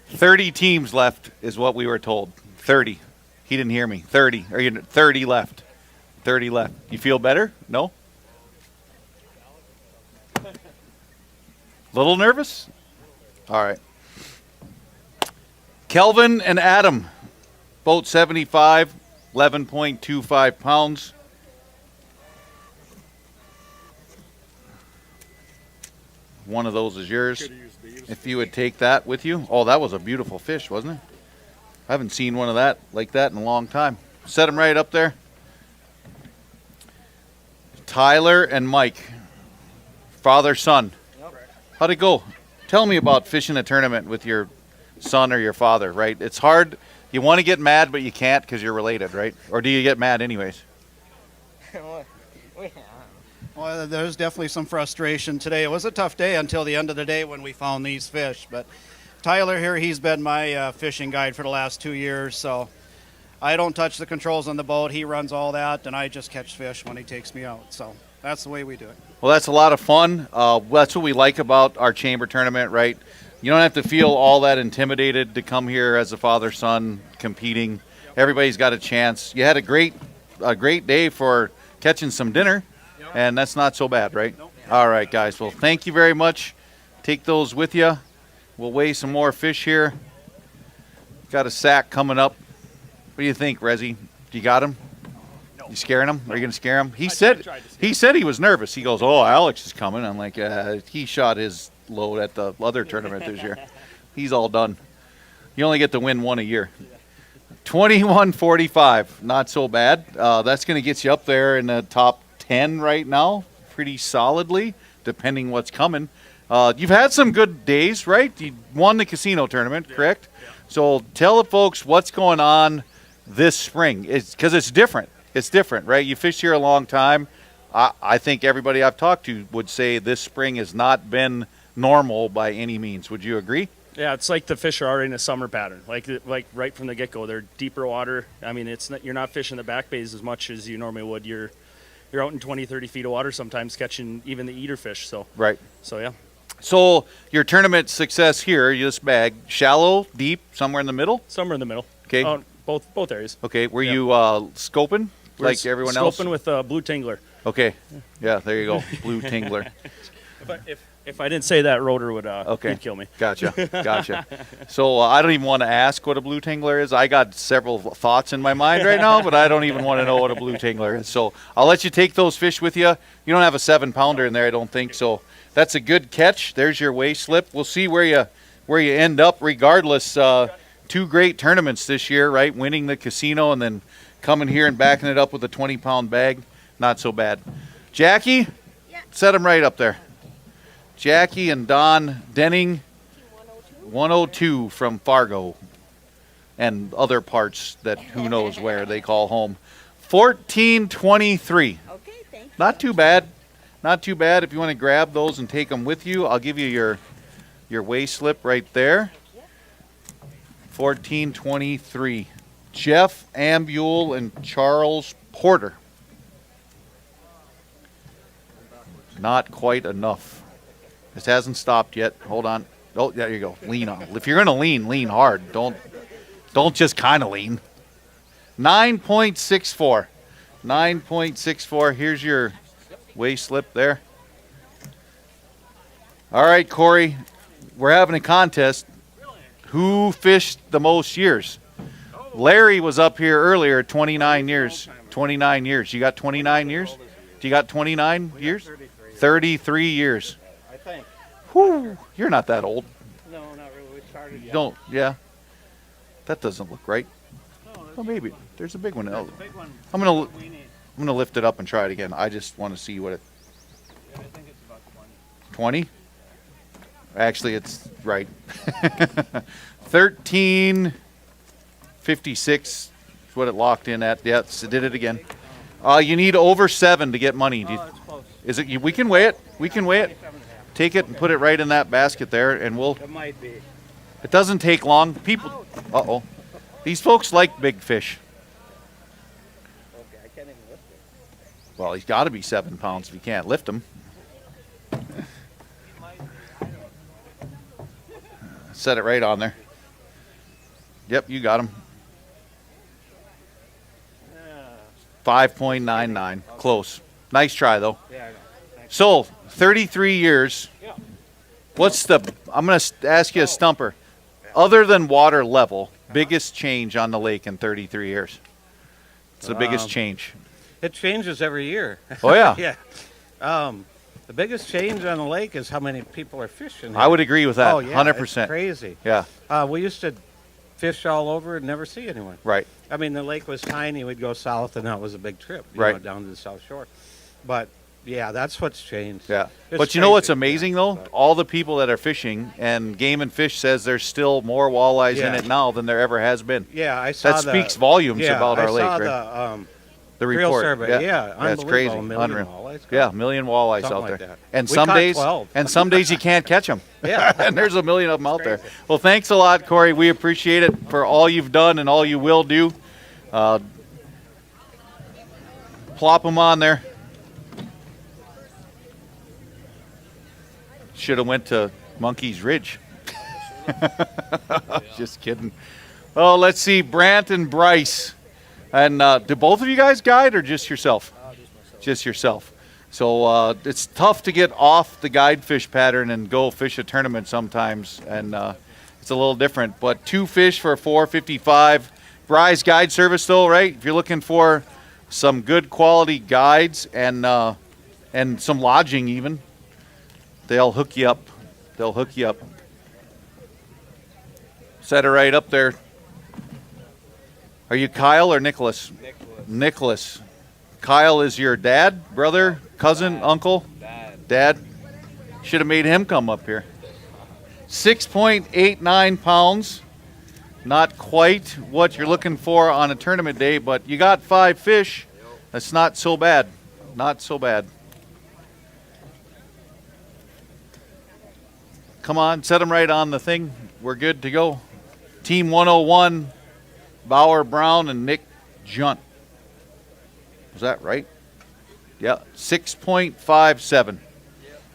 30 teams left is what we were told. 30. He didn't hear me. 30. 30 left. 30 left. You feel better? No? Little nervous? All right. Kelvin and Adam, boat 75, 11.25 pounds. One of those is yours. If you would take that with you. Oh, that was a beautiful fish, wasn't it? I haven't seen one of that like that in a long time. Set them right up there. Tyler and Mike. Father, son. How'd it go? tell me about fishing a tournament with your son or your father, right? It's hard. You want to get mad, but you can't because you're related, right? Or do you get mad anyways? Well, there's definitely some frustration today. It was a tough day until the end of the day when we found these fish. But Tyler here, he's been my fishing guide for the last 2 years, so I don't touch the controls on the boat. He runs all that, and I just catch fish when he takes me out. So that's the way we do it. Well, that's a lot of fun. That's what we like about our chamber tournament, right? You don't have to feel all that intimidated to come here as a father-son competing. Everybody's got a chance. You had a great day for catching some dinner, and that's not so bad, right? All right, guys. Well, thank you very much. Take those with you. We'll weigh some more fish here. Got a sack coming up. What do you think, Rezzy? You got him? You scaring him? Are you going to scare him? He said he was nervous. He goes, "Oh, Alex is coming." I'm like, he shot his load at the other tournament this year. He's all done. You only get to win one a year. 21.45, not so bad. That's going to get you up there in the top 10 right now, pretty solidly, depending what's coming. You've had some good days, right? You won the casino tournament, correct? So tell the folks what's going on this spring. Because it's different. It's different, right? You fished here a long time. I think everybody I've talked to would say this spring has not been normal by any means. Would you agree? Yeah, it's like the fish are already in a summer pattern. Like right from the get-go, they're deeper water. I mean, you're not fishing the back bays as much as you normally would. You're out in 20, 30 feet of water sometimes catching even the eater fish. So right. So yeah. So your tournament success here, this bag, shallow, deep, somewhere in the middle? Somewhere in the middle. Okay. Both areas. Okay. Were you scoping like everyone else? Scoping with a blue tingler. Okay. Yeah, there you go. Blue tingler. If I didn't say that, Rotor would he'd kill me. Gotcha. So I don't even want to ask what a blue tingler is. I got several thoughts in my mind right now, but I don't even want to know what a blue tingler is. So I'll let you take those fish with you. You don't have a 7-pounder in there, I don't think. So that's a good catch. There's your weigh slip. We'll see where you end up. Regardless, 2 great tournaments this year, right? Winning the casino and then coming here and backing it up with a 20-pound bag. Not so bad. Jackie, set them right up there. Jackie and Don Denning, 102 from Fargo and other parts that who knows where they call home. 14.23. Okay, thank you. Not too bad. Not too bad. If you want to grab those and take them with you, I'll give you your weigh slip right there. 14.23. Jeff Ambule and Charles Porter. Not quite enough. This hasn't stopped yet. Hold on. Oh, there you go. Lean on. If you're going to lean hard. Don't just kind of lean. 9.64. 9.64. Here's your weigh slip there. All right, Corey. We're having a contest. Who fished the most years? Larry was up here earlier, 29 years. 29 years. You got 29 years? Do you got 29 years? 33 years. I think. Whew, you're not that old. No, not really. We started You young. don't, yeah. That doesn't look right. No, Oh, maybe. There's a big one. there's a big one. I'm gonna we need. lift it up and try it again. I just want to see what it. I think it's about 20. Actually, it's right. 13.56 is what it locked in at. Yeah, it did it again. You need over 7 to get money. Oh, it's close. Is it? We can weigh it. We can weigh it. Take it and put it right in that basket there, and we'll. It might be. It doesn't take long. People. Uh-oh. These folks like big fish. Okay, I can't even lift it. Well, he's got to be 7 pounds if you can't lift him. Set it right on there. Yep, you got him. 5.99. Close. Nice try, though. Yeah, I know. So, 33 years. Yeah. What's I'm going to ask you a stumper. Other than water level, biggest change on the lake in 33 years? It's the biggest change. It changes every year. Oh, yeah. Yeah. The biggest change on the lake is how many people are fishing. I would agree with that, Oh, yeah, 100%. It's crazy. Yeah. We used to fish all over and never see anyone. Right. I mean, the lake was tiny. We'd go south, and that was a big trip, Right. down to the South Shore. But Yeah, that's what's changed. Yeah. It's But you know what's crazy. amazing, though? All the people that are fishing, and Game and Fish says there's still more walleyes in Yeah. it now than there ever has been. Yeah, I saw that speaks volumes about our lake, right? I saw The Reel report. survey, yeah, That's crazy. unbelievable, a million Unreal. walleyes Yeah, caught. a million walleyes Something out like there. that. And We some caught days 12. and some days you can't catch them. Yeah. And there's a million of them out there. Well, thanks a lot, Corey. We appreciate it for all you've done and all you will do. Plop them on there. Should have went to Monkey's Ridge. Just kidding. Oh, let's see. Brant and Bryce. And do both of you guys guide or just yourself? Just yourself. So it's tough to get off the guide fish pattern and go fish a tournament sometimes. And it's a little different. But 2 fish for $4.55. Bryce Guide Service, though, right? If you're looking for some good quality guides and some lodging even, they'll hook you up. They'll hook you up. Set it right up there. Are you Kyle or Nicholas? Nicholas. Kyle is your dad, brother, cousin, uncle? Dad. Should have made him come up here. 6.89 pounds. Not quite what you're looking for on a tournament day, but you got 5 fish. That's not so bad. Not so bad. Come on, set them right on the thing. We're good to go. Team 101, Bauer Brown and Nick Junt. Was that right? Yeah, 6.57.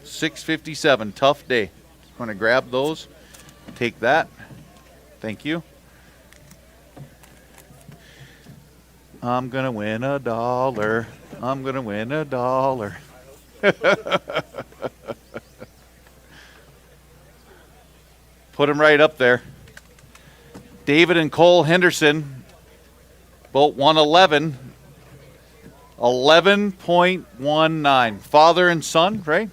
657, tough day. I'm going to grab those. Take that. Thank you. I'm going to win $1. I'm going to win $1. Put them right up there. David and Cole Henderson, boat 111, 11.19. Father and son, right?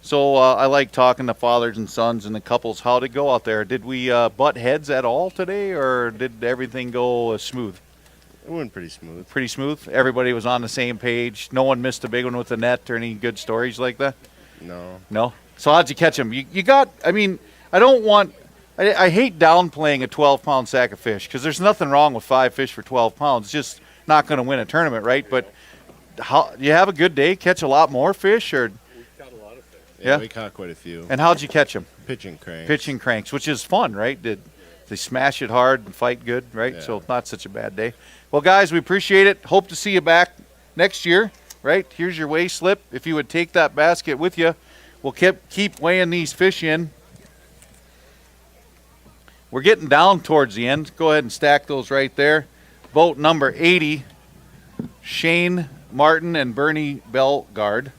So I like talking to fathers and sons and the couples. How'd it go out there? Did we butt heads at all today, or did everything go smooth? It went pretty smooth. Pretty smooth? Everybody was on the same page? No one missed a big one with the net or any good stories like that? No. No? So how'd you catch them? You got, I mean, I hate downplaying a 12-pound sack of fish because there's nothing wrong with 5 fish for 12 pounds. It's just not going to win a tournament, right? But you have a good day, catch a lot more fish? Or We caught a lot of fish. Yeah? Yeah, we caught quite a few. And how'd you catch them? Pitching cranks. Pitching cranks, which is fun, right? Did they smash it hard and fight good, right? Yeah. So not such a bad day. Well, guys, we appreciate it. Hope to see you back next year, right? Here's your weigh slip. If you would take that basket with you, we'll keep weighing these fish in. We're getting down towards the end. Go ahead and stack those right there. Boat number 80, Shane Martin and Bernie Belgard.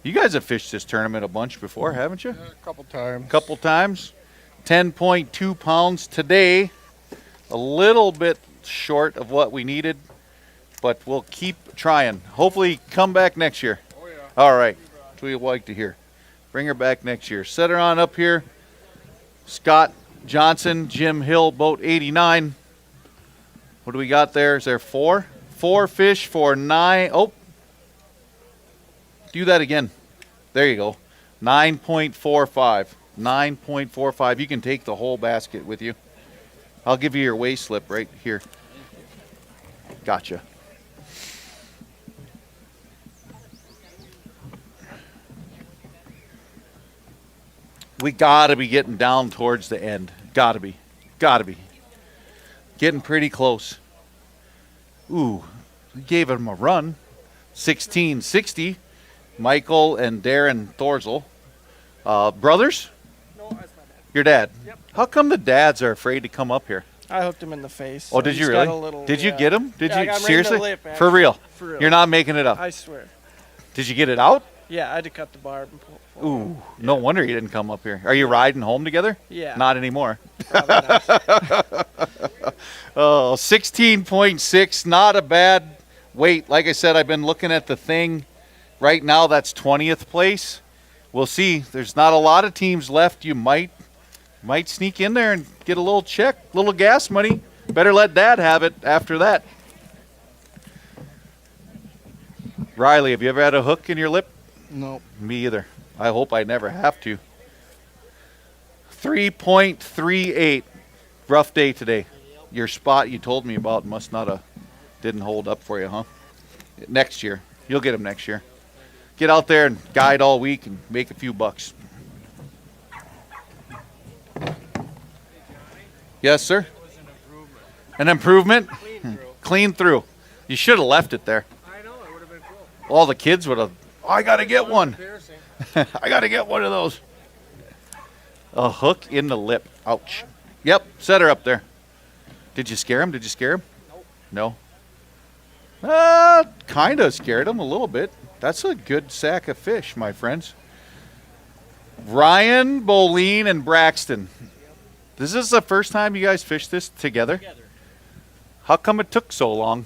You guys have fished this tournament a bunch before, haven't you? A couple times. Couple times. 10.2 pounds today. A little bit short of what we needed, but we'll keep trying. Hopefully come back next year. Oh, yeah. All right. That's what we'd like to hear. Bring her back next year. Set her on up here. Scott Johnson, Jim Hill, boat 89. What do we got there? Is there 4? 4 fish for 9. Oh. Do that again. There you go. 9.45. 9.45. You can take the whole basket with you. I'll give you your weigh slip right here. Gotcha. We gotta be getting down towards the end. Gotta be. Gotta be. Getting pretty close. Ooh, we gave him a run. 1660. Michael and Darren Thorzel. Brothers? No, that's my dad. Your dad? Yep. How come the dads are afraid to come up here? I hooked him in the face. Oh, so did you he's got really? a little- Did you yeah. get him? Did Yeah, I you got him right in the seriously? lip, For actually. real? For real. You're not making it up. I swear. Did you get it out? Yeah, I had to cut the barb and pull. Ooh, no wonder you didn't come up here. Are you riding home together? Yeah. Not anymore. Probably not. Oh, 16.6, not a bad weight. Like I said, I've been looking at the thing. Right now, that's 20th place. We'll see. There's not a lot of teams left. You might sneak in there and get a little check, little gas money. Better let Dad have it after that. Riley, have you ever had a hook in your lip? Nope. Me either. I hope I never have to. 3.38. Rough day today. Your spot you told me about must not have didn't hold up for you, huh? Next year. You'll get them next year. Get out there and guide all week and make a few bucks. Yes, sir? An improvement? Clean through. You should have left it there. I know, it would have been cool. All the kids would have, I got to get one. I got to get one of those. A hook in the lip. Ouch. Yep, set her up there. Did you scare him? Did you scare him? No. Kind of scared him a little bit. That's a good sack of fish, my friends. Ryan, Boleen, and Braxton. This is the first time you guys fished this together? How come it took so long?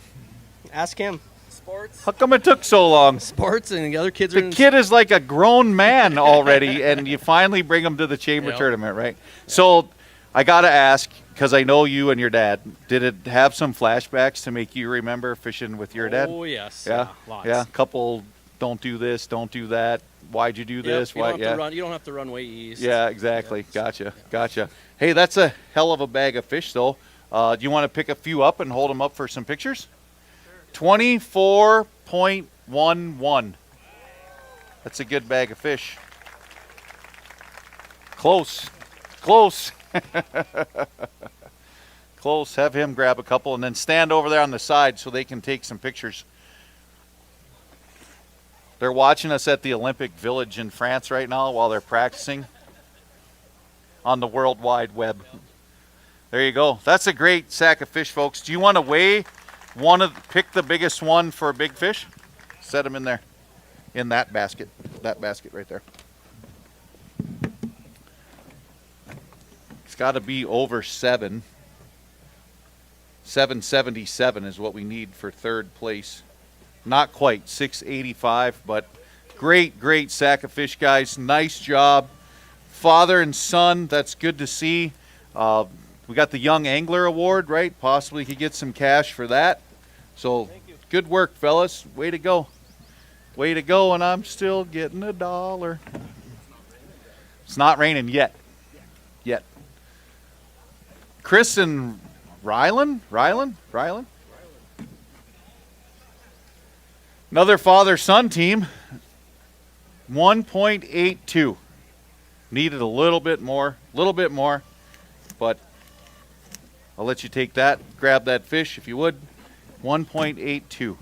Ask him. Sports. How come it took so long? Sports and the other kids are The kid is like a grown man already, and you finally bring him to the chamber Yep. tournament, right? So I got to ask, because I know you and your dad, did it have some flashbacks to make you remember fishing with your dad? Oh, yes. Yeah? Lots. Yeah, couple, don't do this, don't do that. Why'd you do Yep, this? you Why? don't have to run. You don't have to run way east. Yeah, exactly. Gotcha. Gotcha. Hey, that's a hell of a bag of fish, though. Do you want to pick a few up and hold them up for some pictures? 24.11. That's a good bag of fish. Close. Close. Close. Have him grab a couple and then stand over there on the side so they can take some pictures. They're watching us at the Olympic Village in France right now while they're practicing on the World Wide Web. There you go. That's a great sack of fish, folks. Do you want to weigh pick the biggest one for a big fish? Set them in there, in that basket right there. It's got to be over 7. 777 is what we need for third place. Not quite 685, but great sack of fish, guys. Nice job. Father and son, that's good to see. We got the Young Angler Award, right? Possibly he gets some cash for that. So good work, fellas. Way to go. Way to go, and I'm still getting $1. It's not raining yet. Yet. Chris and Rylan? Another father-son team. 1.82. Needed a little bit more, but I'll let you take that. Grab that fish if you would. 1.82.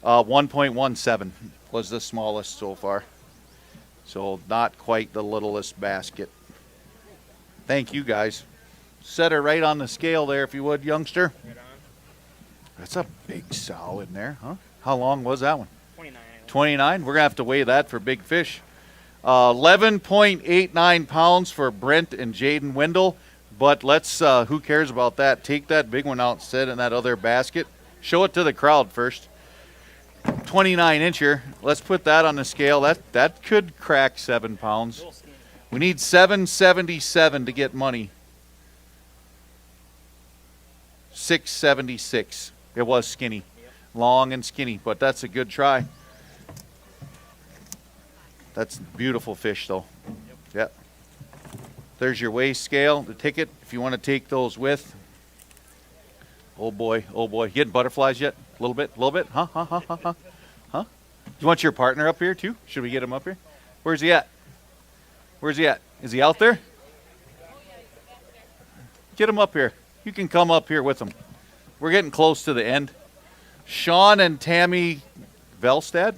1.17 was the smallest so far. So not quite the littlest basket. Thank you, guys. Set her right on the scale there if you would, youngster. That's a big sow in there, huh? How long was that one? 29. 29? We're going to have to weigh that for big fish. 11.89 pounds for Brent and Jaden Wendell. But let's, who cares about that? Take that big one out, set it in that other basket. Show it to the crowd first. 29-incher. Let's put that on the scale. That could crack 7 pounds. We need 777 to get money. 676. It was skinny. Long and skinny, but that's a good try. That's beautiful fish, though. Yep. There's your weigh scale, the ticket, if you want to take those with. Oh boy, oh boy. You getting butterflies yet? A little bit? Huh? Huh? You want your partner up here, too? Should we get him up here? Where's he at? Is he out there? Get him up here. You can come up here with him. We're getting close to the end. Sean and Tammy Velstad?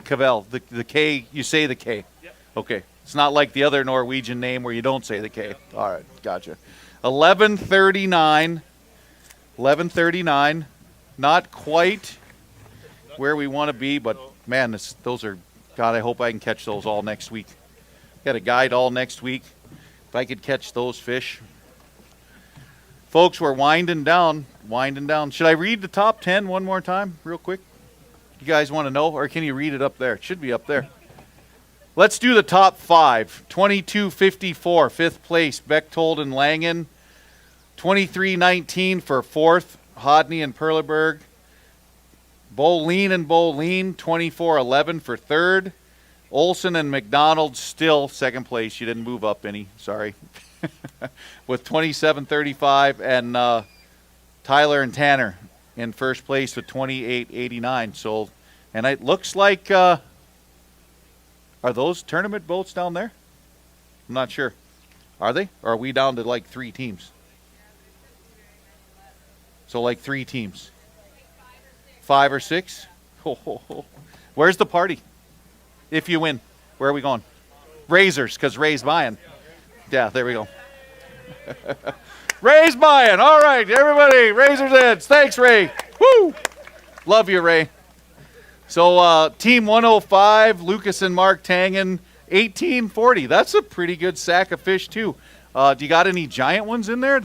Cavell. The K, you say the K. Yep. Okay. It's not like the other Norwegian name where you don't say the K. Yep. All right. Gotcha. 11:39. 11:39. Not quite where we want to be, but man, those are, God, I hope I can catch those all next week. Got a guide all next week. If I could catch those fish. Folks, we're winding down. Should I read the top 10 one more time real quick? You guys want to know, or can you read it up there? It should be up there. Let's do the top 5. 22.54, 5th place, Bechtold and Langen. 23.19 for 4th, Hodney and Perleberg. Boleen and Boleen, 24-11 for third. Olson and McDonald still second place. You didn't move up any, sorry. With 27-35, and Tyler and Tanner in first place with 28-89. So, and it looks like, are those tournament boats down there? I'm not sure. Are they? Or are we down to like 3 teams? So like 3 teams. 5 or 6? Where's the party? If you win, where are we going? Razors, because Ray's buying. Yeah, there we go. Ray's buying. All right, everybody, Razor's Edge. Thanks, Ray. Woo! Love you, Ray. So Team 105, Lucas and Mark Tangen, 1840. That's a pretty good sack of fish, too. Do you got any giant ones in there?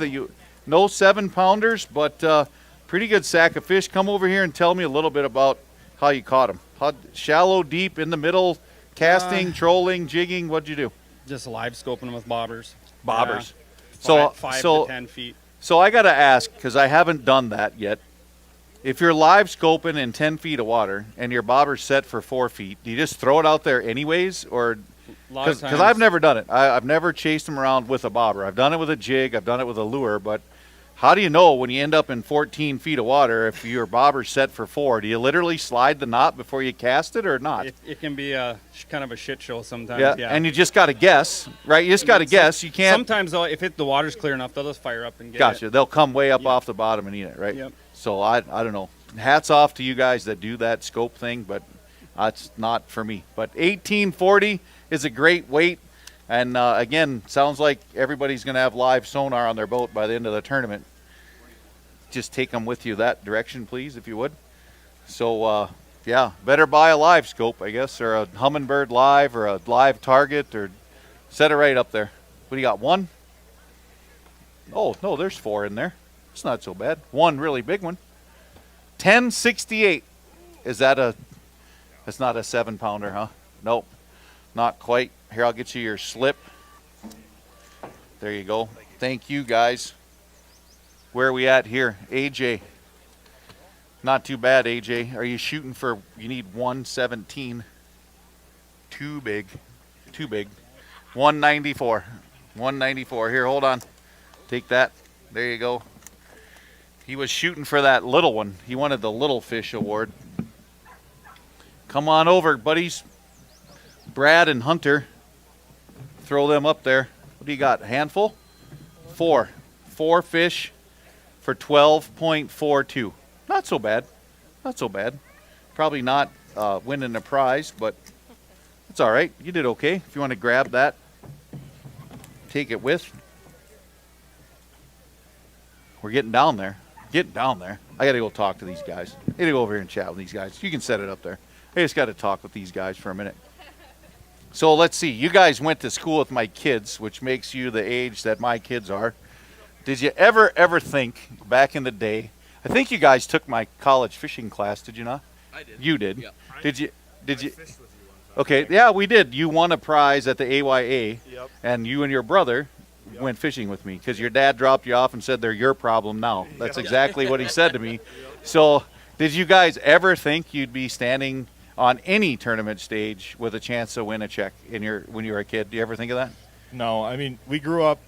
No 7-pounders, but pretty good sack of fish. Come over here and tell me a little bit about how you caught them. Shallow, deep, in the middle, casting, trolling, jigging. What'd you do? Just live scoping them with bobbers. Bobbers. Yeah. Five to 10 feet. So I got to ask, because I haven't done that yet. If you're live scoping in 10 feet of water and your bobber's set for 4 feet, do you just throw it out there anyways? Or because I've never done it. I've never chased them around with a bobber. I've done it with a jig. I've done it with a lure. But how do you know when you end up in 14 feet of water if your bobber's set for 4? Do you literally slide the knot before you cast it or not? It can be kind of a shit show sometimes. Yeah, and you just got to guess, right? You just got to guess. You can't. Sometimes, though, if the water's clear enough, they'll just fire up and get Gotcha. it. They'll come way up off the bottom and eat it, right? Yep. So I don't know. Hats off to you guys that do that scope thing, but that's not for me. But 1840 is a great weight. And again, sounds like everybody's going to have live sonar on their boat by the end of the tournament. Just take them with you that direction, please, if you would. So, yeah, better buy a live scope, I guess, or a Humminbird Live or a live target, or set it right up there. What do you got, 1? Oh, no, there's 4 in there. It's not so bad. 1 really big one. 1068. Is that that's not a 7-pounder, huh? Nope, not quite. Here, I'll get you your slip. There you go. Thank you, guys. Where are we at here? AJ. Not too bad, AJ. Are you shooting for, you need 117. Too big. Too big. 194. 194. Here, hold on. Take that. There you go. He was shooting for that little one. He wanted the little fish award. Come on over, buddies. Brad and Hunter. Throw them up there. What do you got? A handful? 4. 4 fish for 12.42. Not so bad. Not so bad. Probably not winning a prize, but it's all right. You did okay. If you want to grab that, take it with. We're getting down there. Getting down there. I got to go talk to these guys. I got to go over here and chat with these guys. You can set it up there. I just got to talk with these guys for a minute. So let's see. You guys went to school with my kids, which makes you the age that my kids are. Did you ever think back in the day? I think you guys took my college fishing class. Did you not? I did. You did. Yep. Did you? Okay. Yeah, we did. You won a prize at the AYA, and you and your brother went fishing with me because your dad dropped you off and said they're your problem now. That's exactly what he said to me. So, did you guys ever think you'd be standing on any tournament stage with a chance to win a check when you were a kid? Do you ever think of that? No, I mean, we grew up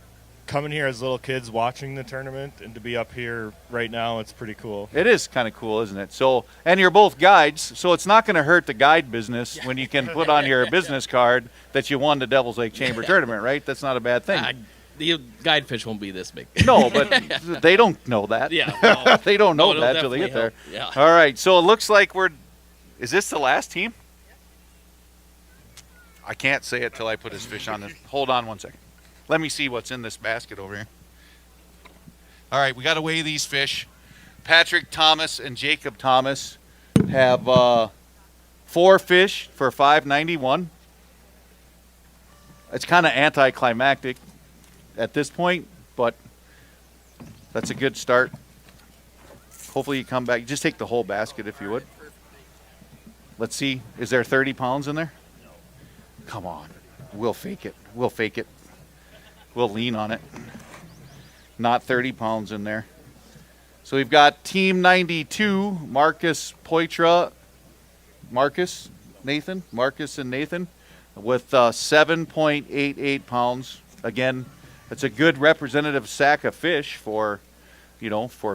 coming here as little kids watching the tournament, and to be up here right now, it's pretty cool. It is kind of cool, isn't it? So, and you're both guides, so it's not going to hurt the guide business when you can put on your business card that you won the Devil's Lake Chamber tournament, right? That's not a bad thing. The guide fish won't be this big. No, but they don't know that. Yeah. No. They don't know No, that till they get there. help. All right, so it looks like is this the last team? I can't say it till I put his fish on this. Hold on one second. Let me see what's in this basket over here. All right, we got to weigh these fish. Patrick Thomas and Jacob Thomas have 4 fish for 591. It's kind of anticlimactic at this point, but that's a good start. Hopefully you come back. Just take the whole basket if you would. Let's see. Is there 30 pounds in there? Come on. We'll fake it. We'll fake it. We'll lean on it. Not 30 pounds in there. So we've got Team 92, Marcus and Nathan, with 7.88 pounds. Again, it's a good representative sack of fish for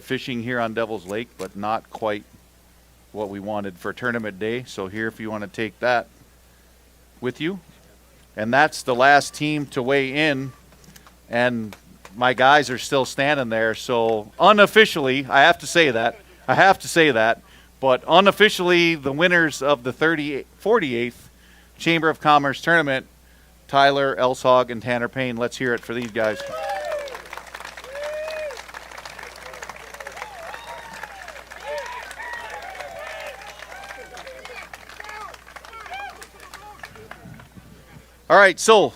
fishing here on Devil's Lake, but not quite what we wanted for tournament day. So here, if you want to take that with you. And that's the last team to weigh in. And my guys are still standing there. So unofficially, I have to say that. But unofficially, the winners of the 48th Chamber of Commerce tournament, Tyler Elshog and Tanner Payne. Let's hear it for these guys. All right, so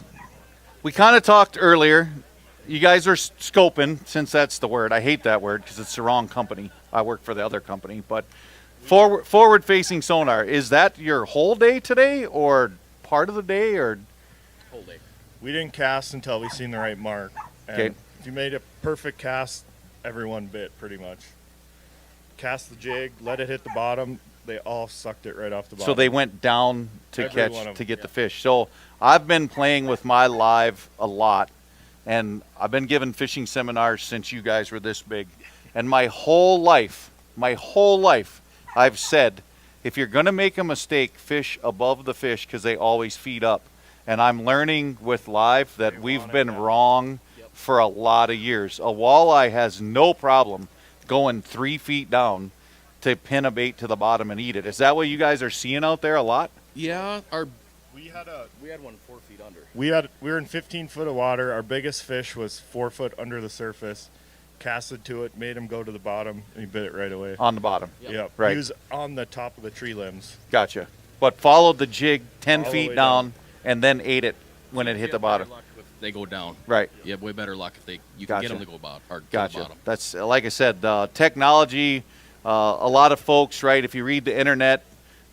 we kind of talked earlier. You guys are scoping, since that's the word. I hate that word because it's the wrong company. I work for the other company. But forward-facing sonar, is that your whole day today or part of the day or? Whole day. We didn't cast until we seen the right mark. And Okay. if you made a perfect cast, everyone bit pretty much. Cast the jig, let it hit the bottom. They all sucked it right off the bottom. So they went down to Every one of catch, them, to get the fish. So I've been playing with my live a lot, and I've been giving fishing seminars since you guys were this big. And my whole life, I've said, if you're going to make a mistake, fish above the fish because they always feed up. And I'm learning with live that we've been wrong for a lot of years. A walleye has no problem going 3 feet down to pin a bait to the bottom and eat it. Is that what you guys are seeing out there a lot? Yeah, We had one 4 feet under. We were in 15 foot of water. Our biggest fish was 4 foot under the surface. Casted to it, made him go to the bottom, and he bit it right away. On the bottom. Yep. Right. He was on the top of the tree limbs. Gotcha. But followed the jig 10 All the feet way down and then ate it when it hit the bottom. They go down. Right. You have way better luck if you Gotcha. can get them to go about or to the Gotcha. bottom. That's like I said, technology. A lot of folks, right? If you read the internet,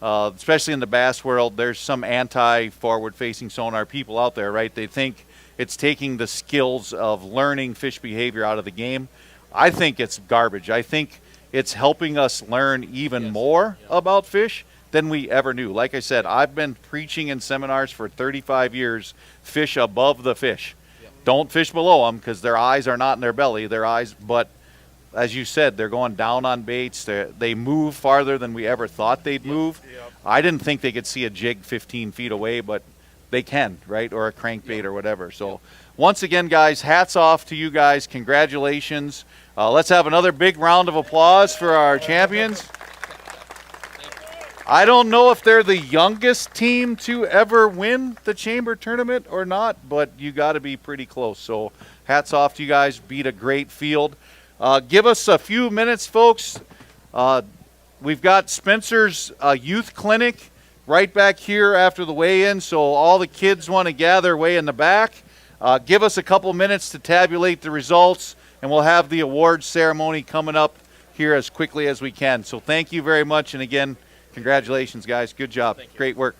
especially in the bass world, there's some anti-forward-facing sonar people out there, right? They think it's taking the skills of learning fish behavior out of the game. I think it's garbage. I think it's helping us learn even more about fish than we ever knew. Like I said, I've been preaching in seminars for 35 years, fish above the fish. Don't fish below them because their eyes are not in their belly. But as you said, they're going down on baits. They move farther than we ever thought they'd move. I didn't think they could see a jig 15 feet away, but they can, right? Or a crankbait or whatever. So once again, guys, hats off to you guys. Congratulations. Let's have another big round of applause for our champions. I don't know if they're the youngest team to ever win the Chamber tournament or not, but you got to be pretty close. So hats off to you guys. Beat a great field. Give us a few minutes, folks. We've got Spencer's youth clinic right back here after the weigh-in, so all the kids want to gather way in the back. Give us a couple minutes to tabulate the results, and we'll have the awards ceremony coming up here as quickly as we can. So thank you very much, and again, congratulations, guys. Good job. Great work.